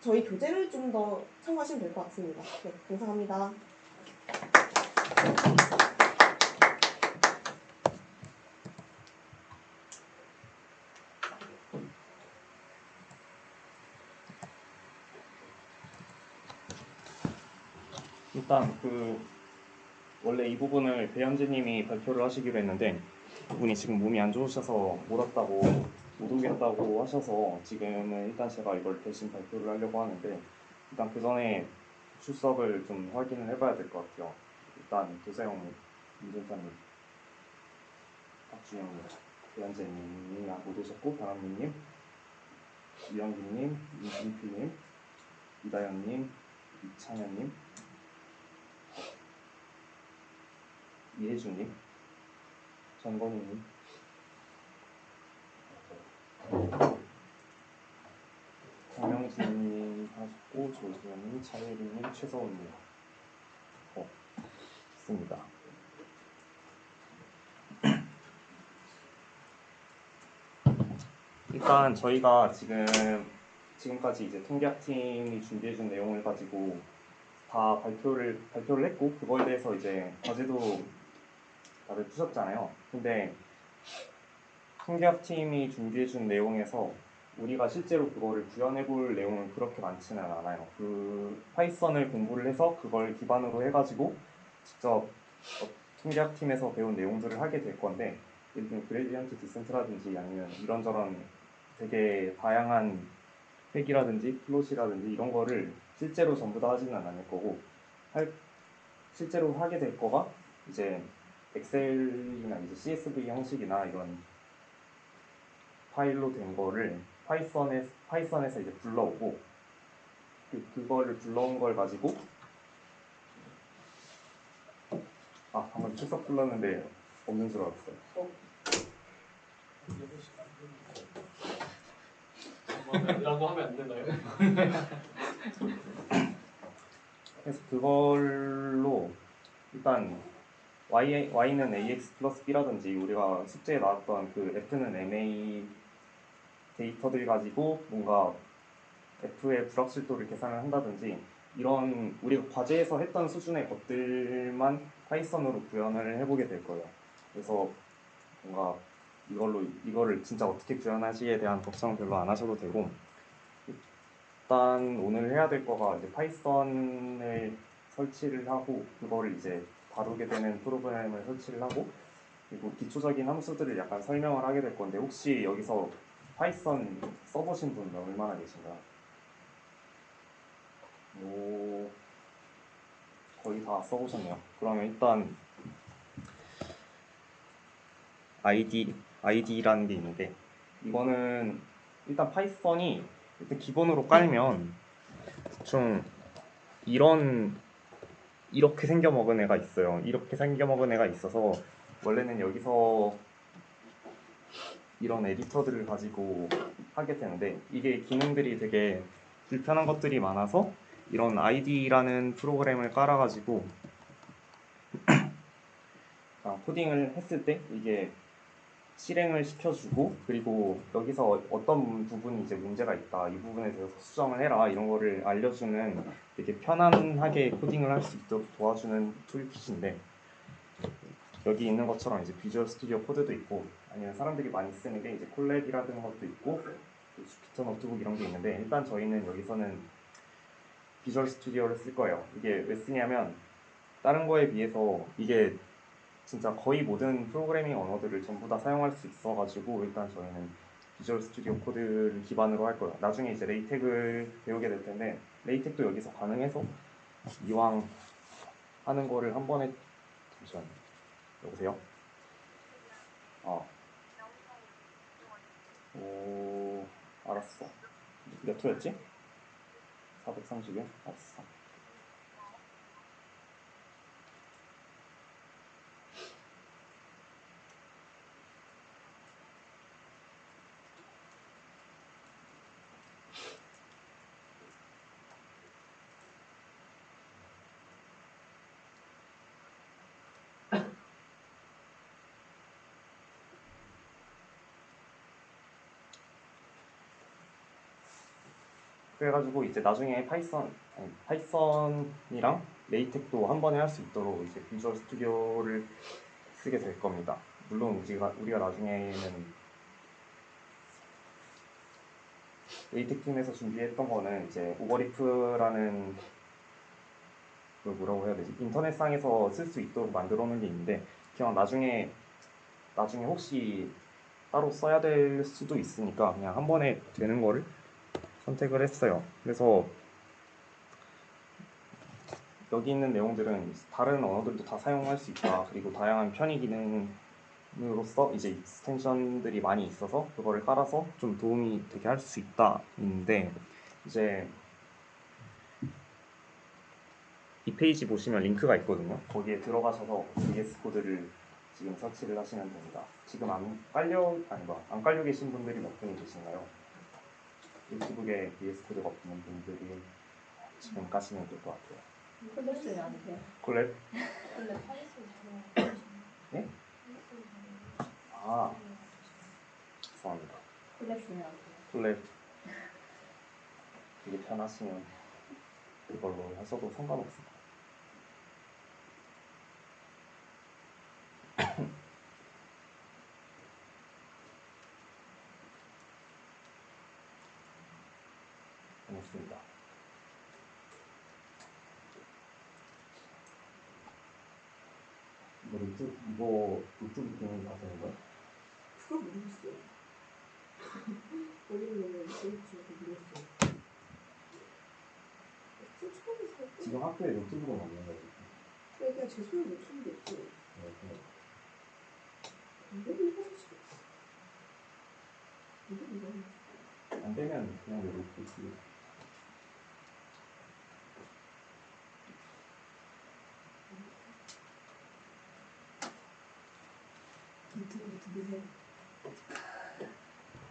저희 교재를 좀 더 참고하시면 될 것 같습니다. 네, 감사합니다. 일단 원래 이 부분을 배현진님이 발표를 하시기로 했는데 그분이 지금 몸이 안 좋으셔서 못 오겠다고 하셔서 지금은 일단 제가 이걸 대신 발표를 하려고 하는데 일단 그 전에 출석을 좀 확인을 해봐야 될 것 같아요. 일단 도세영 민준사님, 박주영님, 배현재님이 못 오셨고 박한민님, 유영기님, 임진표님, 이다현님, 이창현님, 이혜준님, 전건우님, 강명진님 하셨고 조수현님, 차혜리님, 최서훈님. 좋습니다. 일단 저희가 지금까지 이제 통계학팀이 준비해준 내용을 가지고 다 발표를 했고 그거에 대해서 이제 과제도 다들 푸셨잖아요. 근데 통계학팀이 준비해준 내용에서 우리가 실제로 그거를 구현해볼 내용은 그렇게 많지는 않아요. 그 파이썬을 공부를 해서 그걸 기반으로 해가지고 직접 통계학팀에서 배운 내용들을 하게 될 건데, 예를 들면 그레디언트 디센트라든지 아니면 이런저런 되게 다양한 획이라든지 플롯이라든지 이런 거를 실제로 전부 다 하지는 않을 거고, 실제로 하게 될 거가 이제 엑셀이나 이제 CSV 형식이나 이런 파일로 된 거를 파이썬에서 이제 불러오고, 그거를 불러온 걸 가지고 방금 출석 불렀는데 없는 줄 알았어요. 라고 하면 안 되나요? 그래서 그걸로 일단 y는 ax 플러스 b라든지 우리가 숙제에 나왔던 그 f는 ma 데이터들 가지고 뭔가 f의 불확실도를 계산을 한다든지 이런 우리가 과제에서 했던 수준의 것들만 파이썬으로 구현을 해보게 될 거예요. 그래서 뭔가 이거를 진짜 어떻게 구현하시에 대한 걱정 별로 안 하셔도 되고, 일단 오늘 해야 될 거가 이제 파이썬을 설치를 하고 그거를 이제 다루게 되는 프로그램을 설치를 하고, 그리고 기초적인 함수들을 약간 설명을 하게 될 건데, 혹시 여기서 파이썬 써보신 분 얼마나 계신가요? 거의 다 써보셨네요. 그러면 일단 ID라는 게 있는데, 이거는 일단 파이썬이 일단 기본으로 깔면 좀 이렇게 생겨먹은 애가 있어요. 이렇게 생겨먹은 애가 있어서 원래는 여기서 이런 에디터들을 가지고 하게 되는데, 이게 기능들이 되게 불편한 것들이 많아서 이런 ID라는 프로그램을 깔아가지고 코딩을 했을 때 이게 실행을 시켜주고, 그리고 여기서 어떤 부분이 이제 문제가 있다, 이 부분에 대해서 수정을 해라, 이런 거를 알려주는 되게 편안하게 코딩을 할 수 있도록 도와주는 툴킷인데, 여기 있는 것처럼 이제 비주얼 스튜디오 코드도 있고, 아니면 사람들이 많이 쓰는 게 이제 콜랩이라는 것도 있고, 주피터 노트북 이런 게 있는데, 일단 저희는 여기서는 비주얼 스튜디오를 쓸 거예요. 이게 왜 쓰냐면 다른 거에 비해서 이게 진짜 거의 모든 프로그래밍 언어들을 전부 다 사용할 수 있어가지고 일단 저희는 비주얼 스튜디오 코드를 기반으로 할 거예요. 나중에 이제 레이텍을 배우게 될 텐데, 레이텍도 여기서 가능해서 이왕 하는 거를 한 번에. 잠시만요. 여보세요? 알았어. 몇 호였지? 430이요? 알았어. 그래가지고 이제 나중에 파이썬이랑 레이텍도 한 번에 할 수 있도록 이제 비주얼 스튜디오를 쓰게 될 겁니다. 물론 우리가 나중에는 레이텍 팀에서 준비했던 거는 이제 오버리프라는 걸 뭐라고 해야 되지? 인터넷상에서 쓸 수 있도록 만들어 놓은 게 있는데, 그냥 나중에 혹시 따로 써야 될 수도 있으니까 그냥 한 번에 되는 거를 선택을 했어요. 그래서 여기 있는 내용들은 다른 언어들도 다 사용할 수 있다. 그리고 다양한 편의 기능으로서 이제 익스텐션들이 많이 있어서 그거를 깔아서 좀 도움이 되게 할 수 있다인데 이제 이 페이지 보시면 링크가 있거든요. 거기에 들어가셔서 VS 코드를 지금 서치를 하시면 됩니다. 지금 안 깔려 계신 분들이 몇 분이 계신가요? 노트북에 VS 코드가 없는 분들이 지금 까시면 될 것 같아요. 콜렉션이 안 돼요. 콜랩? 원래 파이썬 네? 아, 죄송합니다. 콜렉션이 안 돼요. 콜랩 되게 편하시면 그걸로 하셔도 상관없습니다. 고맙습니다. 이거 노트북 기능 다 되는 거야? 그걸 모르겠어요. 어디는 제이크에서 모르겠어요. 처음에 살 때? 지금 학교에 노트북은 없는 거지? 그냥 제 손에 노트북이 없어요. 이거 사실 이거 안 되면 그냥 내 노트북. 노트북이 들으세요.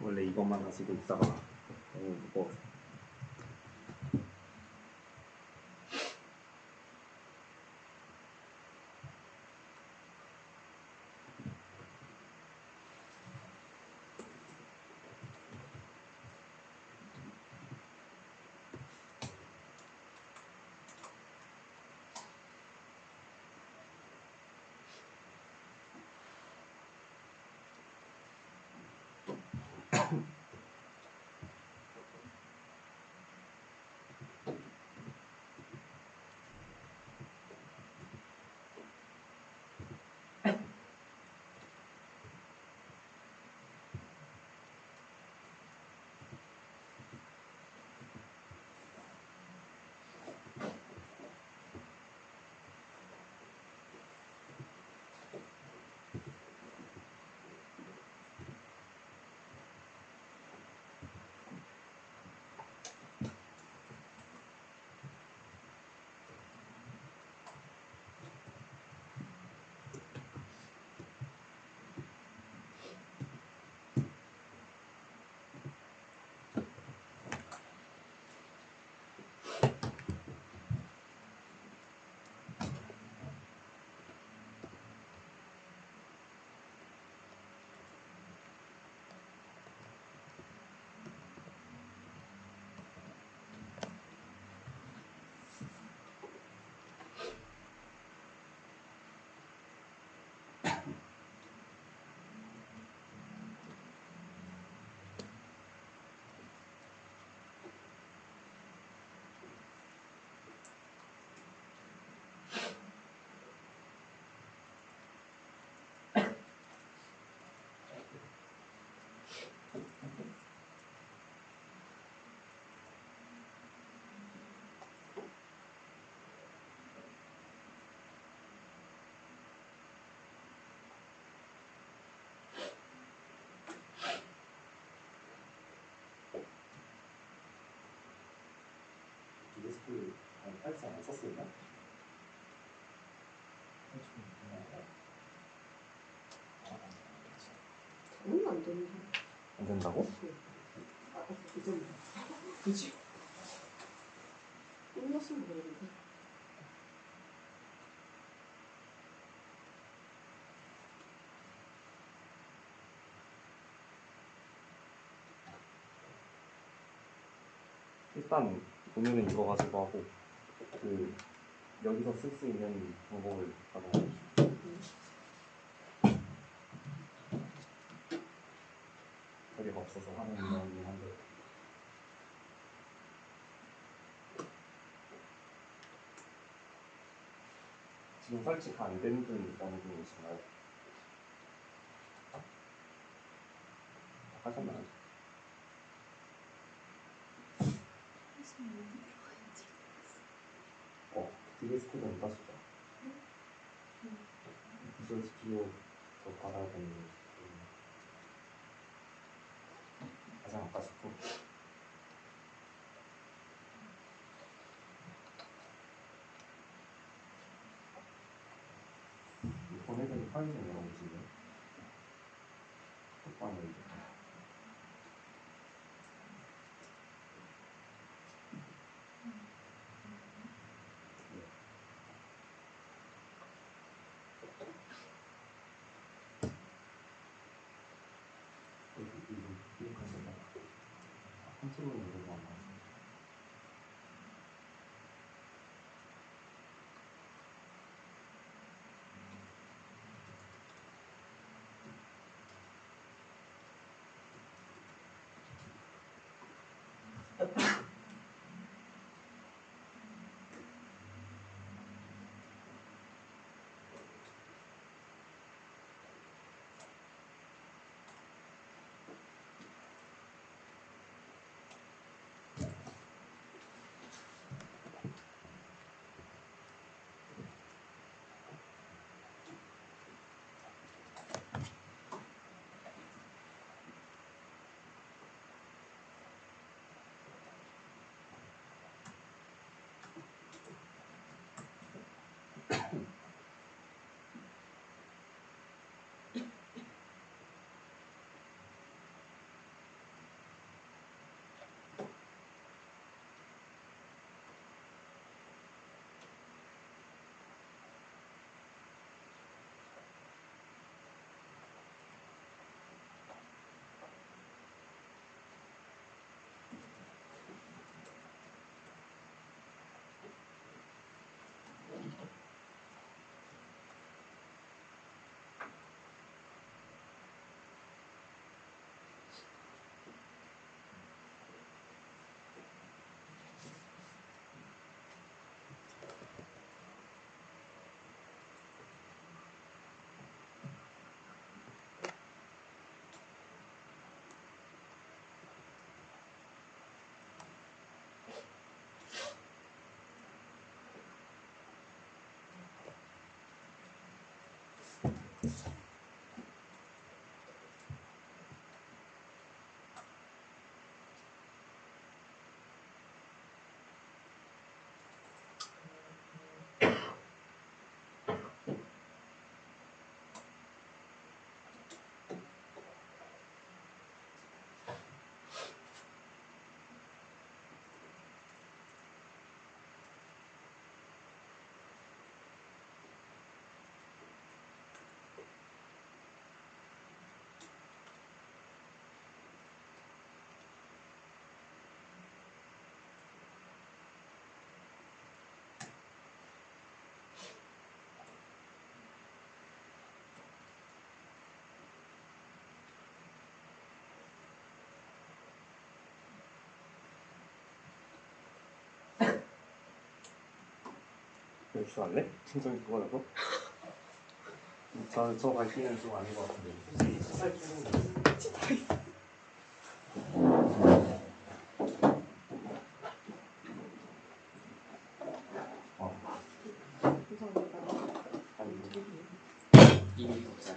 원래 이것만 가지고 있다가 너무 무거워서. VS 한 8사 안 썼었나? 저는 안 되는데. 안 된다고? 이제 그지? 끝났으면 모르겠는데. 일단 오늘은 이거 가지고 하고 그 여기서 쓸 수 있는 방법을 가져가 자리가 없어서 하는 거긴 한데 지금 설치가 안 되는 분 어느 분이신가요? 하셨나요? VS 코드 못 따시죠? 비주얼 스튜디오 더 받아야 되는 가장 아까 스코 보내드린 파일 좀 열어보실래요? 똑바로 이제 기억하시나요? 한쪽으로 누르고 안 나와요. 여기서 할래? 충전이 그거라고? 저 밝기는 좀 아닌 것 같은데 혹시 시살 주는 거 감사합니다. 아니 이미 곱살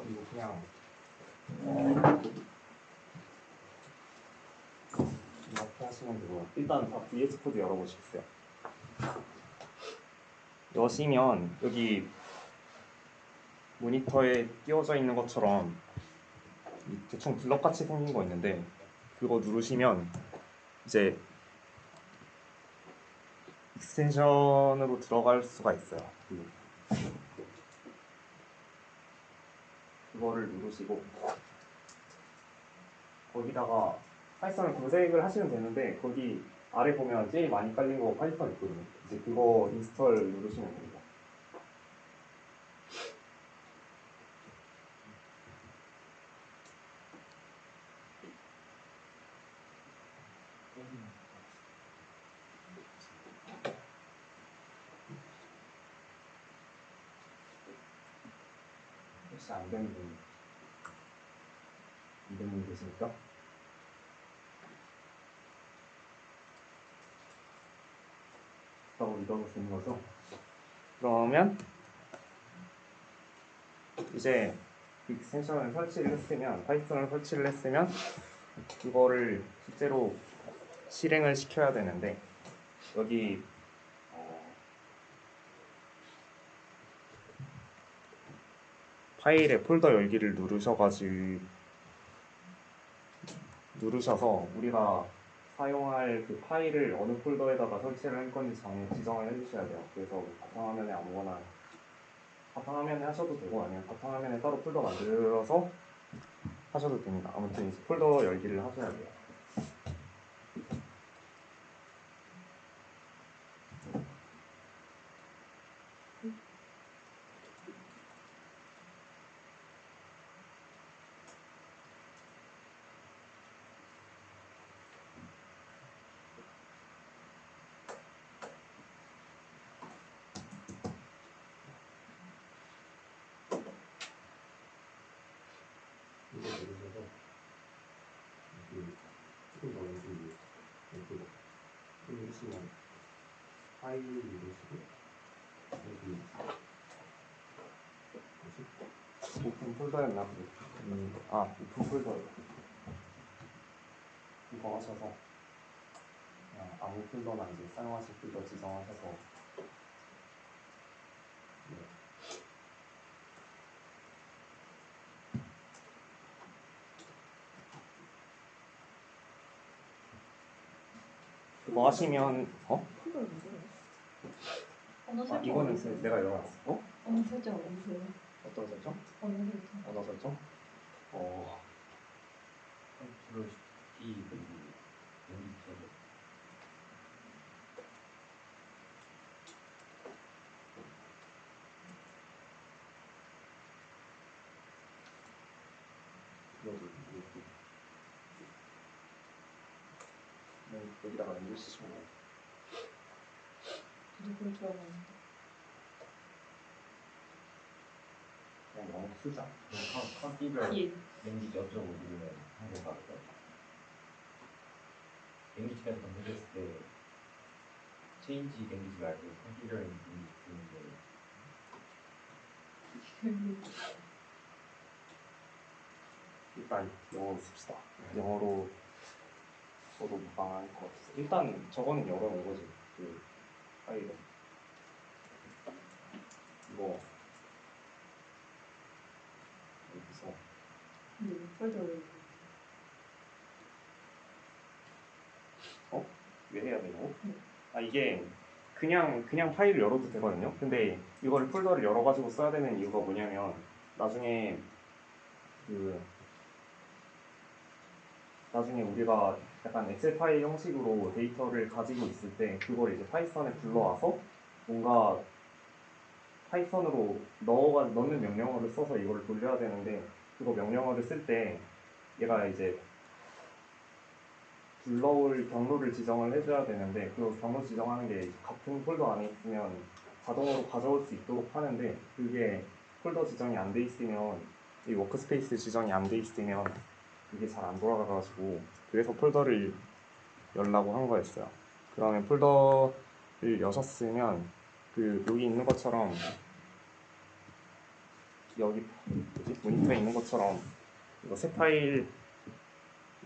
이거 그냥 이렇게 하시면 되고요. 일단 다 VS 코드 열어보시겠어요? 여시면 여기 모니터에 띄워져 있는 것처럼 대충 블럭같이 생긴 거 있는데 그거 누르시면 이제 익스텐션으로 들어갈 수가 있어요. 그거를 누르시고 거기다가 파이썬을 검색을 하시면 되는데 거기 아래 보면 제일 많이 깔린 거 파이썬 있거든요. 이제 그거 인스톨 누르시면 됩니다. 혹시 안 되는 분 계십니까? 라고 믿어도 되는 거죠? 그러면 이제 익스텐션을 설치를 했으면, 파이썬을 설치를 했으면 그거를 실제로 실행을 시켜야 되는데, 여기 파일의 폴더 열기를 누르셔서 우리가 사용할 그 파일을 어느 폴더에다가 설치를 할 건지 지정을 해주셔야 돼요. 그래서 바탕화면에 아무거나 바탕화면에 하셔도 되고, 아니면 바탕화면에 따로 폴더 만들어서 하셔도 됩니다. 아무튼 이제 폴더 열기를 하셔야 돼요. 이거 누르셔서 여기 조금 더 왼쪽 왼쪽으로 누르시면 파일 누르시고 여기 뭐지? 오픈 폴더였나? 오픈 폴더. 이거 하셔서 그냥 아무 폴더나 이제 사용하실 폴더 지정하셔서 그거 하시면 언어 설정 이거는 어디서 해요? 내가 열어놨어. 언어 설정 어디서 해요? 어떤 설정? 언어 설정. 언어 설정? 컨트롤 E 그리고 여기 쪽에 여기다가 잉글리시 좀 저도 그럴 줄 알았는데. 그냥 영어 쓰자. 컨피그 예. 랭귀지 어쩌고 누르면 한국어가 돼요. 랭귀지까지 검색했을 때 체인지 랭귀지 말고 컨피그 랭귀지 누르면 일단 영어로 씁시다. 영어로 써도 무방할 것 같아서 일단 저거는 열어놓은 거지. 그 파일은 이거 여기서 네, 폴더를. 왜 해야 되냐고? 네. 이게 그냥 파일을 열어도 되거든요. 근데 이걸 폴더를 열어가지고 써야 되는 이유가 뭐냐면 나중에 우리가 약간 엑셀 파일 형식으로 데이터를 가지고 있을 때 그걸 이제 파이썬에 불러와서 뭔가 파이썬으로 넣는 명령어를 써서 이걸 돌려야 되는데, 그거 명령어를 쓸 때 얘가 이제 불러올 경로를 지정을 해줘야 되는데, 그 경로 지정하는 게 같은 폴더 안에 있으면 자동으로 가져올 수 있도록 하는데, 그게 폴더 지정이 안 돼 있으면, 이 워크스페이스 지정이 안 돼 있으면 그게 잘 안 돌아가가지고, 그래서 폴더를 열라고 한 거였어요. 그러면 폴더를 여셨으면 여기 있는 것처럼, 여기 모니터에 있는 것처럼 이거 새 파일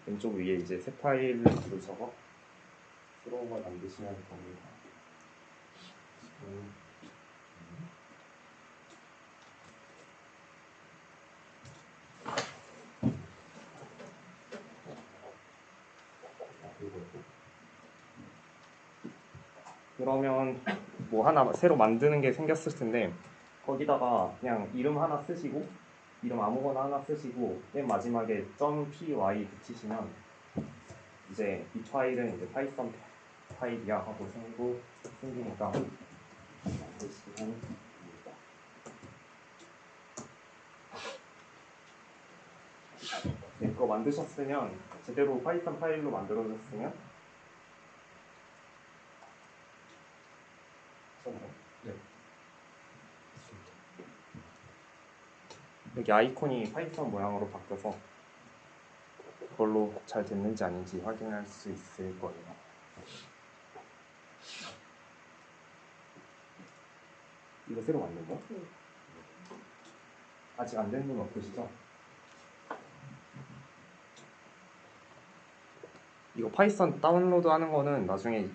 왼쪽 위에 이제 새 파일을 누르셔서 새로운 걸 만드시면 됩니다. 그러면 뭐 하나 새로 만드는 게 생겼을 텐데, 거기다가 그냥 이름 하나 쓰시고, 이름 아무거나 하나 쓰시고, 맨 마지막에 .py 붙이시면 이제 이 파일은 이제 파이썬 파일이야 하고 생기니까 보시면 그거 만드셨으면, 제대로 파이썬 파일로 만들어졌으면 네. 여기 아이콘이 파이썬 모양으로 바뀌어서 그걸로 잘 됐는지 아닌지 확인할 수 있을 거예요. 이거 새로 만든 거? 네. 아직 안 된 분 없으시죠? 이거 파이썬 다운로드 하는 거는 나중에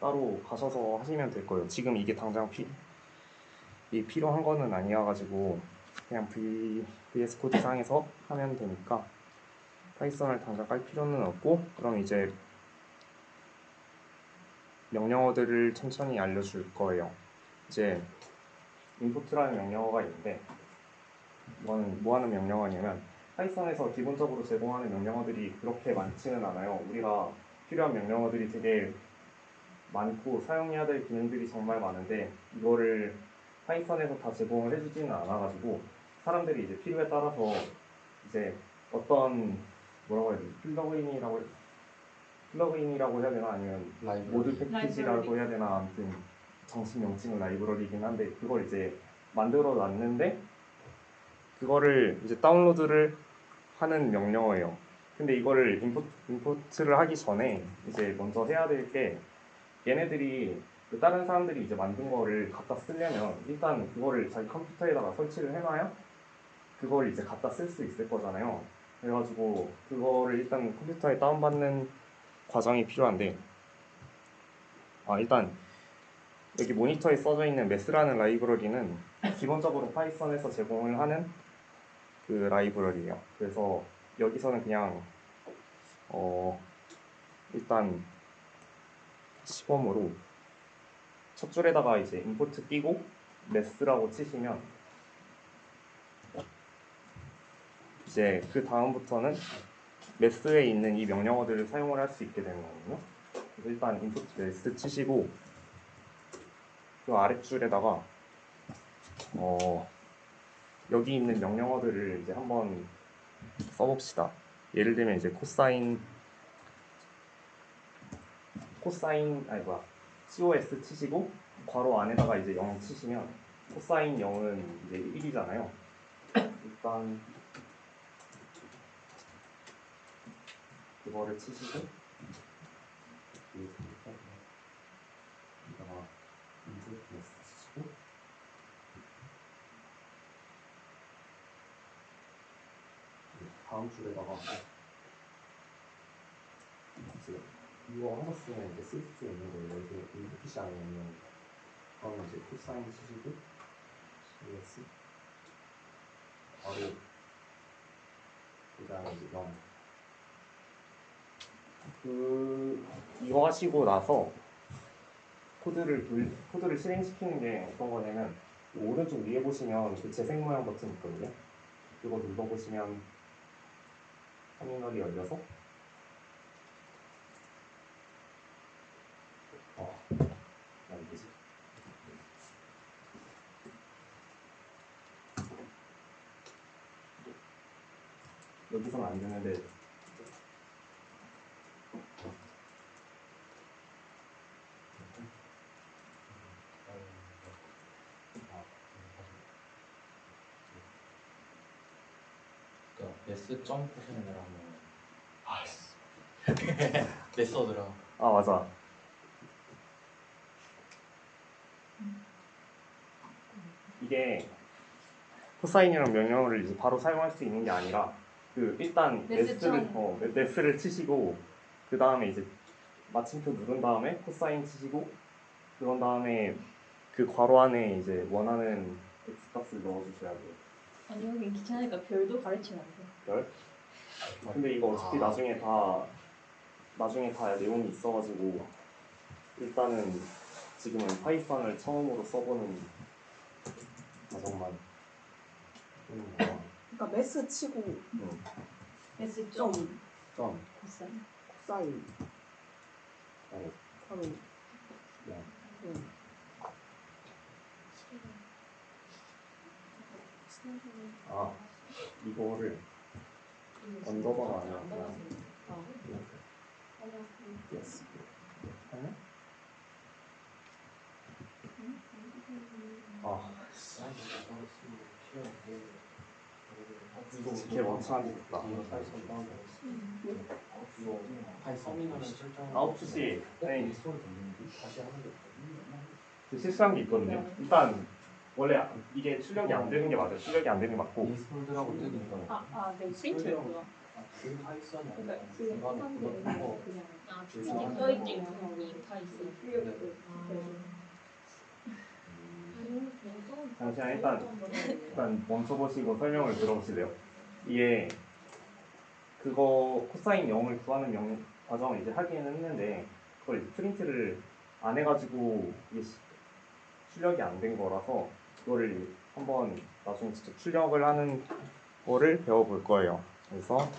따로 가셔서 하시면 될 거예요. 지금 이게 당장 필요한 거는 아니어가지고 그냥 VS 코드 상에서 하면 되니까 파이썬을 당장 깔 필요는 없고, 그럼 이제 명령어들을 천천히 알려줄 거예요. 이제 input라는 명령어가 있는데, 이거는 뭐 하는 명령어냐면 파이썬에서 기본적으로 제공하는 명령어들이 그렇게 많지는 않아요. 우리가 필요한 명령어들이 되게 많고 사용해야 될 기능들이 정말 많은데 이거를 파이썬에서 다 제공을 해주지는 않아가지고 사람들이 이제 필요에 따라서 이제 어떤 뭐라고 해야 되지? 플러그인이라고 해야 되나, 아니면 모드 패키지라고 해야 되나, 아무튼 정식 명칭은 라이브러리긴 한데 그걸 이제 만들어 놨는데 그거를 이제 다운로드를 하는 명령어예요. 근데 이거를 인포트를 하기 전에 이제 먼저 해야 될 게, 얘네들이 다른 사람들이 이제 만든 거를 갖다 쓰려면 일단 그거를 자기 컴퓨터에다가 설치를 해놔야 그걸 이제 갖다 쓸 수 있을 거잖아요. 그래가지고 그거를 일단 컴퓨터에 다운받는 과정이 필요한데, 일단 여기 모니터에 써져 있는 메스라는 라이브러리는 기본적으로 파이썬에서 제공을 하는 그 라이브러리예요. 그래서 여기서는 그냥 일단 시범으로 첫 줄에다가 이제 임포트 띄고 메스라고 치시면 이제 그 다음부터는 메스에 있는 이 명령어들을 사용을 할 수 있게 되는 거거든요. 그래서 일단 임포트 메스 치시고 그 아랫줄에다가 여기 있는 명령어들을 이제 한번 써봅시다. 예를 들면 이제 COS 치시고 괄호 안에다가 이제 0 치시면 코사인 0은 이제 1이잖아요. 일단 그거를 치시고 여기다가 인풋 메스 치시고 다음 줄에다가 이거 하셨으면 이제 쓸 수 있는 거예요. 이게 인풋이 아니면 그러면 이제 코사인 치시고 CS 바로 그 다음에 이제 0. 이거 하시고 나서 코드를 실행시키는 게 어떤 거냐면, 오른쪽 위에 보시면 그 재생 모양 버튼 있거든요. 그거 눌러보시면 터미널이 열려서 안 되지. 여기서는 안 되는데 그러니까 메스 점 포션이라면 메서드라. 맞아. 이게 코사인이라는 명령어를 이제 바로 사용할 수 있는 게 아니라 일단 메스를 치시고 그 다음에 이제 마침표 누른 다음에 코사인 치시고 그런 다음에 그 괄호 안에 이제 원하는 x값을 넣어주셔야 돼요. 아니 여기 귀찮으니까 별도 가르치면 안 돼. 별? 근데 이거 어차피 나중에 다 내용이 있어가지고 일단은 지금은 파이썬을 처음으로 써보는 과정만 하는 거야. 그러니까 메스 치고 S 점 점 코사인. 코사인 괄호 바로 영. 이거를 언더바가 아니라 그냥 이렇게 yes. 하면 사이즈가 따로 쓰면 필요한데 이렇게 멈춰하는 게 있다. 이거 파이썬이라는 설정 9시 네, 소리 들리는데 다시 하는 게 실수한 게 있거든요. 일단 원래 이게 출력이 안 되는 게 맞아요. 출력이 안 되는 게 맞고 이스폴드라고 뜨니까 네. 프린트였구나. 그 파이썬이 아니라 그러니까 중간에 묻어둔 거 아, 죄송해요. 이게 써있지 그냥 파이썬. 잠시만 일단 멈춰보시고 설명을 들어보실래요? 이게 그거 코사인 0을 구하는 과정을 이제 하기는 했는데 그걸 이제 프린트를 안 해가지고 이게 출력이 안 된 거라서 그거를 한번 나중에 직접 출력을 하는 거를 배워볼 거예요. 그래서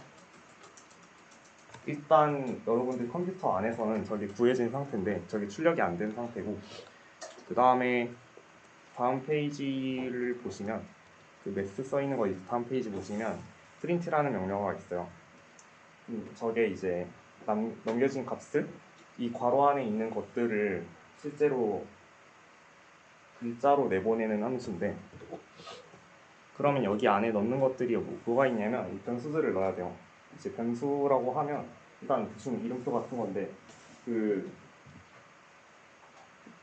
일단 여러분들 컴퓨터 안에서는 저게 구해진 상태인데 저게 출력이 안 된 상태고 그 다음에 다음 페이지를 보시면 그 매스 써 있는 거 다음 페이지 보시면 프린트라는 명령어가 있어요. 저게 이제 넘겨진 값을 이 괄호 안에 있는 것들을 실제로 글자로 내보내는 함수인데 그러면 여기 안에 넣는 것들이 뭐가 있냐면 이 변수들을 넣어야 돼요. 이제 변수라고 하면 일단 대충 이름표 같은 건데 그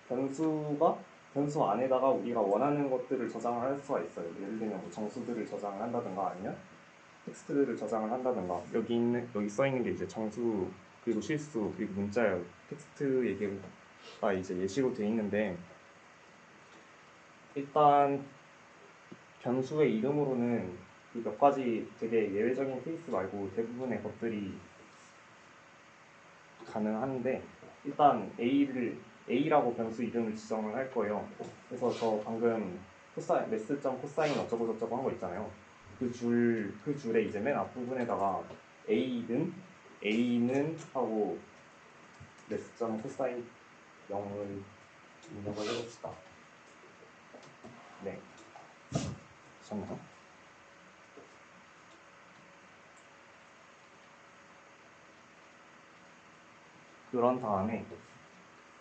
변수 안에다가 우리가 원하는 것들을 저장을 할 수가 있어요. 예를 들면 뭐 정수들을 저장을 한다든가 아니면 텍스트들을 저장을 한다든가 여기 써 있는 게 이제 정수 그리고 실수 그리고 문자예요. 텍스트 얘기가 이제 예시로 돼 있는데 일단 변수의 이름으로는 그 몇 가지 되게 예외적인 케이스 말고 대부분의 것들이 가능한데 일단 A라고 변수 이름을 지정을 할 거예요. 그래서 저 방금 매스.코사인 어쩌고 저쩌고 한 거 있잖아요. 그 줄에 이제 맨 앞부분에다가 A는 하고 매스.코사인 0을 입력을 해봅시다. 네. 잠깐만요. 그런 다음에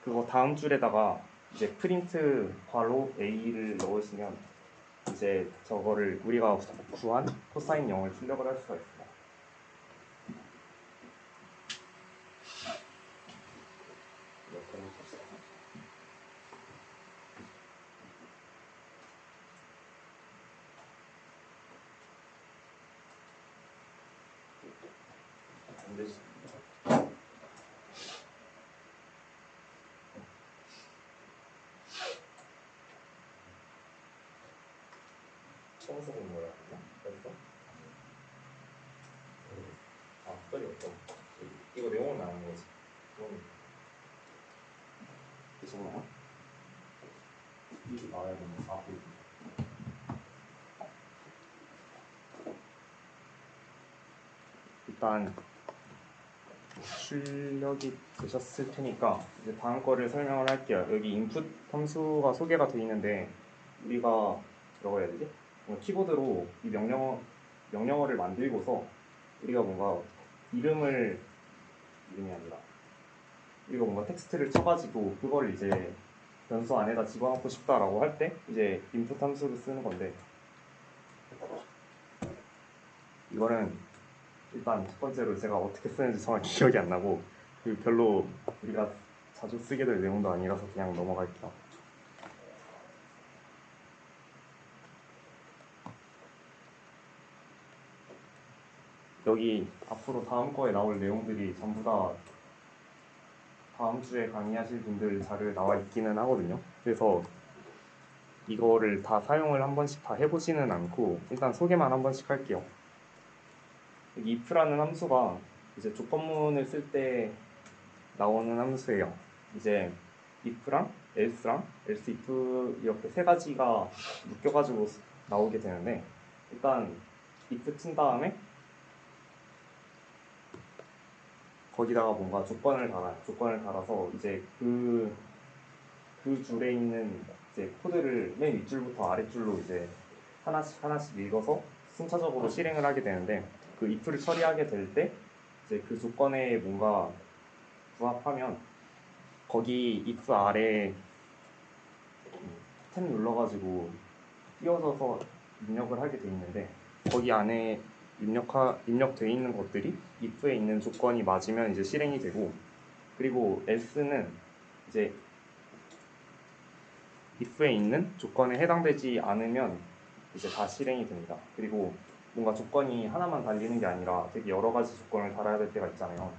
그거 다음 줄에다가 이제 프린트 괄호 A를 넣으시면 이제 저거를 우리가 구한 코사인 0을 출력을 할 수가 있습니다. 안 되시죠? 처음 써본 거야. 벌써? 아, 특별히 없어. 이거 내용은 나오는 거지. 그럼 되셨나요? 이게 나와야 되는 보이네. 일단 출력이 되셨을 테니까 이제 다음 거를 설명을 할게요. 여기 인풋 함수가 소개가 되어 있는데 우리가 뭐라고 해야 되지? 키보드로 이 명령어를 만들고서 우리가 뭔가 이름이 아니라 우리가 뭔가 텍스트를 쳐가지고 그걸 이제 변수 안에다 집어넣고 싶다라고 할 때 이제 인풋 함수를 쓰는 건데 이거는 일단 첫 번째로 제가 어떻게 쓰는지 정확히 기억이 안 나고 별로 우리가 자주 쓰게 될 내용도 아니라서 그냥 넘어갈게요. 여기 앞으로 다음 거에 나올 내용들이 전부 다 다음 주에 강의하실 분들 자료에 나와 있기는 하거든요. 그래서 이거를 다 사용을 한 번씩 다 해보지는 않고 일단 소개만 한 번씩 할게요. 여기 if라는 함수가 이제 조건문을 쓸 때 나오는 함수예요. 이제 if랑 else랑 else if 이렇게 세 가지가 묶여가지고 나오게 되는데 일단 if 친 다음에 거기다가 뭔가 조건을 달아서 이제 그 줄에 있는 이제 코드를 맨 윗줄부터 아랫줄로 이제 하나씩 읽어서 순차적으로 실행을 하게 되는데 그 if를 처리하게 될 때 이제 그 조건에 뭔가 부합하면 거기 if 아래 탭 눌러가지고 띄워져서 입력을 하게 돼 있는데 거기 안에 입력돼 있는 것들이 if에 있는 조건이 맞으면 이제 실행이 되고, 그리고 else는 이제 if에 있는 조건에 해당되지 않으면 이제 다 실행이 됩니다. 그리고 뭔가 조건이 하나만 달리는 게 아니라 되게 여러 가지 조건을 달아야 될 때가 있잖아요.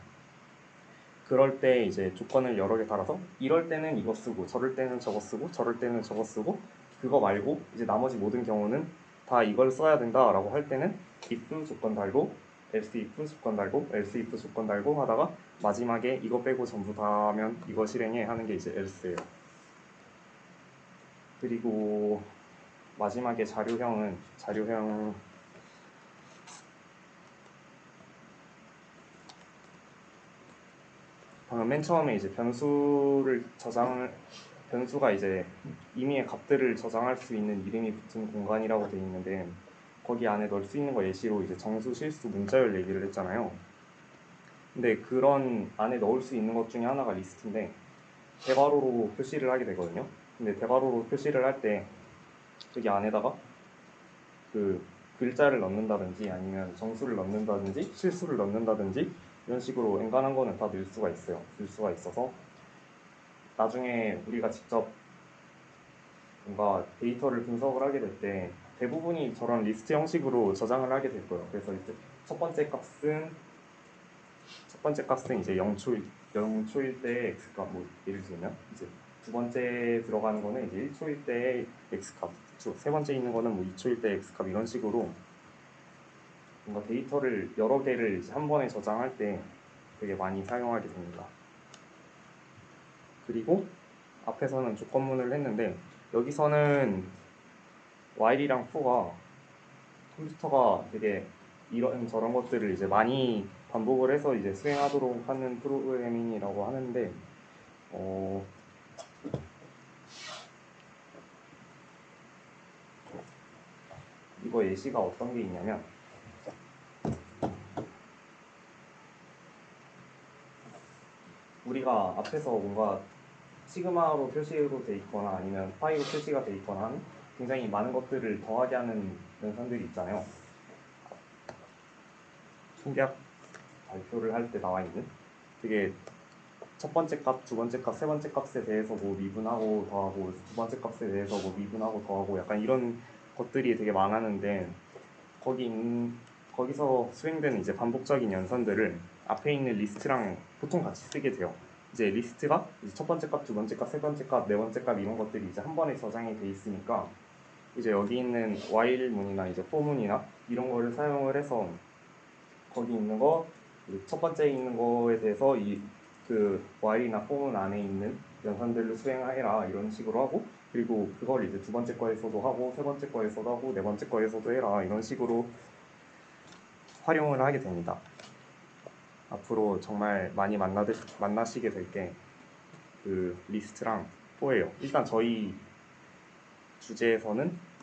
그럴 때 이제 조건을 여러 개 달아서 이럴 때는 이거 쓰고 저럴 때는 저거 쓰고 저럴 때는 저거 쓰고, 그거 말고 이제 나머지 모든 경우는 다 이걸 써야 된다라고 할 때는 if 조건 달고 else if 조건 달고 else if 조건 달고 하다가 마지막에 이거 빼고 전부 다 하면 이거 실행해 하는 게 이제 else예요. 그리고 마지막에 자료형 방금 맨 처음에 이제 변수가 이제 임의의 값들을 저장할 수 있는 이름이 붙은 공간이라고 되어 있는데, 거기 안에 넣을 수 있는 거 예시로 이제 정수, 실수, 문자열 얘기를 했잖아요. 근데 그런 안에 넣을 수 있는 것 중에 하나가 리스트인데 대괄호로 표시를 하게 되거든요. 근데 대괄호로 표시를 할 때 여기 안에다가 그 글자를 넣는다든지 아니면 정수를 넣는다든지 실수를 넣는다든지 이런 식으로 엔간한 거는 다 넣을 수가 있어요. 넣을 수가 있어서 나중에 우리가 직접 뭔가 데이터를 분석을 하게 될 때 대부분이 저런 리스트 형식으로 저장을 하게 될 거예요. 그래서 이제 첫 번째 값은 이제 0초일 때 x값, 뭐 예를 들면 이제 두 번째 들어가는 거는 이제 1초일 때 x값, 세 번째 있는 거는 뭐 2초일 때 x값, 이런 식으로 뭔가 데이터를 여러 개를 이제 한 번에 저장할 때 되게 많이 사용하게 됩니다. 그리고 앞에서는 조건문을 했는데 여기서는 while이랑 for가 컴퓨터가 되게 이런 저런 것들을 이제 많이 반복을 해서 이제 수행하도록 하는 프로그래밍이라고 하는데, 이거 예시가 어떤 게 있냐면 우리가 앞에서 뭔가 시그마로 표시로 돼 있거나 아니면 파이로 표시가 돼 있거나 하는 굉장히 많은 것들을 더하게 하는 연산들이 있잖아요. 통계학 발표를 할 때 나와 있는 되게 첫 번째 값, 두 번째 값, 세 번째 값에 대해서 뭐 미분하고 더하고 두 번째 값에 대해서 뭐 미분하고 더하고 약간 이런 것들이 되게 많았는데 거기서 수행되는 이제 반복적인 연산들을 앞에 있는 리스트랑 보통 같이 쓰게 돼요. 이제 리스트가 이제 첫 번째 값, 두 번째 값, 세 번째 값, 네 번째 값 이런 것들이 이제 한 번에 저장이 돼 있으니까 이제 여기 있는 while 문이나 이제 for 문이나 이런 거를 사용을 해서 거기 있는 거 첫 번째 있는 거에 대해서 그 while이나 for 문 안에 있는 연산들을 수행해라 이런 식으로 하고, 그리고 그걸 이제 두 번째 거에서도 하고 세 번째 거에서도 하고 네 번째 거에서도 해라 이런 식으로 활용을 하게 됩니다. 앞으로 정말 많이 만나시게 될 게 그 리스트랑 for예요. 일단 저희 주제에서는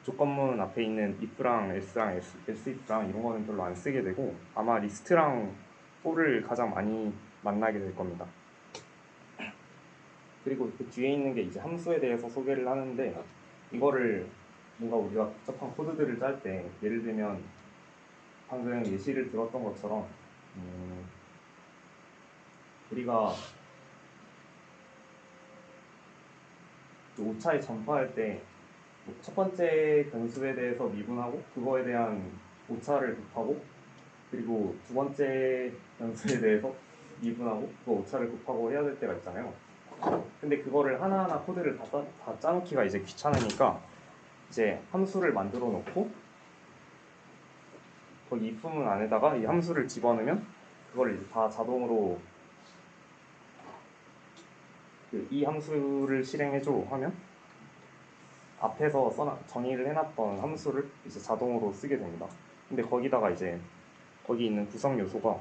조건문 앞에 있는 if랑 else랑 elseif랑 이런 거는 별로 안 쓰게 되고 아마 리스트랑 for를 가장 많이 만나게 될 겁니다. 그리고 그 뒤에 있는 게 이제 함수에 대해서 소개를 하는데, 이거를 뭔가 우리가 복잡한 코드들을 짤 때 예를 들면 방금 예시를 들었던 것처럼 우리가 오차에 전파할 때 첫 번째 변수에 대해서 미분하고 그거에 대한 오차를 곱하고, 그리고 두 번째 변수에 대해서 미분하고 그거 오차를 곱하고 해야 될 때가 있잖아요. 근데 그거를 하나하나 코드를 다 짜놓기가 이제 귀찮으니까 이제 함수를 만들어 놓고 거기 if문 안에다가 이 함수를 집어넣으면 그걸 이제 다 자동으로 이 함수를 실행해줘 하면 앞에서 정의를 해놨던 함수를 이제 자동으로 쓰게 됩니다. 근데 거기다가 이제 거기 있는 구성 요소가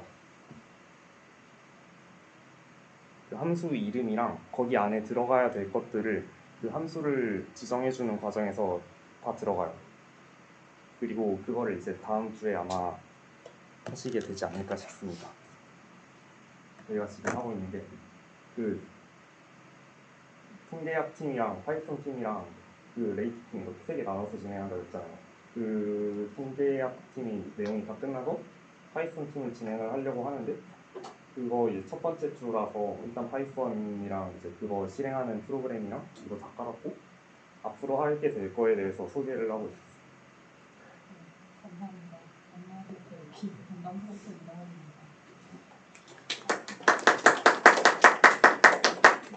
그 함수 이름이랑 거기 안에 들어가야 될 것들을 그 함수를 지정해주는 과정에서 다 들어가요. 그리고 그거를 이제 다음 주에 아마 하시게 되지 않을까 싶습니다. 저희가 지금 하고 있는 게 그 통계학 팀이랑 파이썬 팀이랑 그 레이트 팀 이렇게 세 개 나눠서 진행한다고 했잖아요. 그 통계학 팀이 내용이 다 끝나서 파이썬 팀을 진행을 하려고 하는데 그거 이제 첫 번째 주라서 일단 파이썬이랑 이제 그거 실행하는 프로그램이랑 이거 다 깔았고 앞으로 하게 될 거에 대해서 소개를 하고 있어요. 감사합니다. 안녕하세요. 여기 담당 프로젝트 이나원입니다.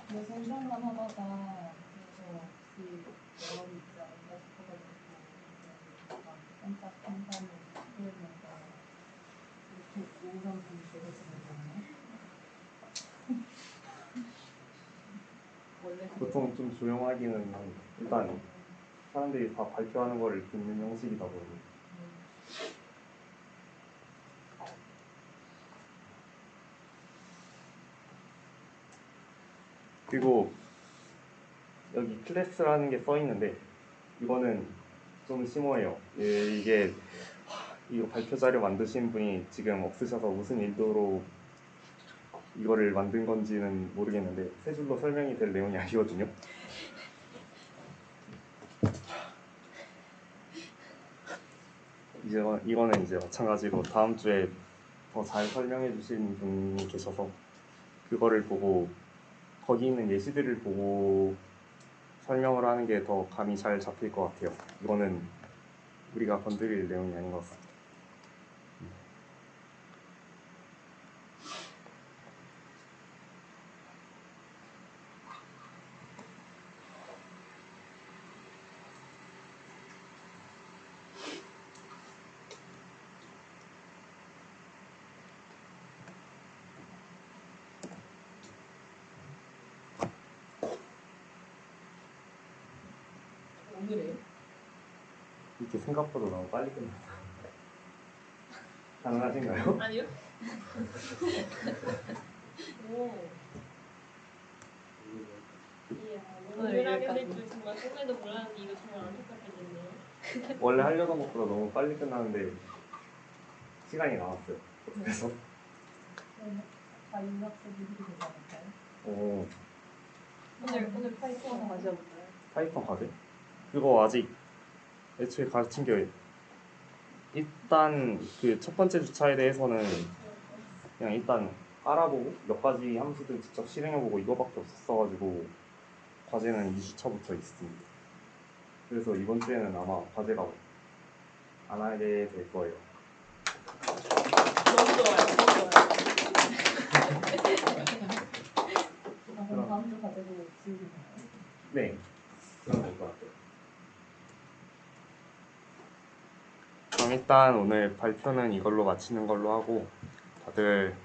그래서 생각만 하다가 그래서 혹시 영업이 있지 않을까 싶어가지고 깜짝 상상을 해보면서 이렇게 우선 분위기를 지내거든요. 원래 보통 좀 조용하기는 한데 일단 사람들이 다 발표하는 거를 듣는 형식이다 보니 그리고 여기 클래스라는 게 써 있는데 이거는 좀 심오해요. 예, 이게 이거 발표 자료 만드신 분이 지금 없으셔서 무슨 의도로 이거를 만든 건지는 모르겠는데 세 줄로 설명이 될 내용이 아니거든요. 이거는 이제 마찬가지로 다음 주에 더 잘 설명해 주신 분이 계셔서 그거를 보고 거기 있는 예시들을 보고 설명을 하는 게 더 감이 잘 잡힐 것 같아요. 이거는 우리가 건드릴 내용이 아닌 것 같습니다. 오늘이에요? 이렇게 생각보다 너무 빨리 끝났어요. 가능하신가요? 아니요. 오. 오늘 오늘하게 여기까지. 될 줄 정말 꿈에도 몰랐는데 이거 정말 안타깝게 됐네요. 원래 하려던 것보다 너무 빨리 끝나는데 시간이 남았어요. 그래서 다 융합적으로 해도 되지 않을까요? 오늘 파이썬 가져볼까요? 파이썬 과제? 그거 아직 애초에 가르친 게 일단 그 첫 번째 주차에 대해서는 그냥 일단 알아보고 몇 가지 함수들 직접 실행해보고 이거밖에 없었어가지고 과제는 2주차부터 있습니다. 그래서 이번 주에는 아마 과제가 안 하게 될 거예요. 너무 좋아요. 너무 좋아요. 그럼 다음 주 과제도 지우기나요? 네, 그럼 될 것 같아요. 그럼 일단 오늘 발표는 이걸로 마치는 걸로 하고 다들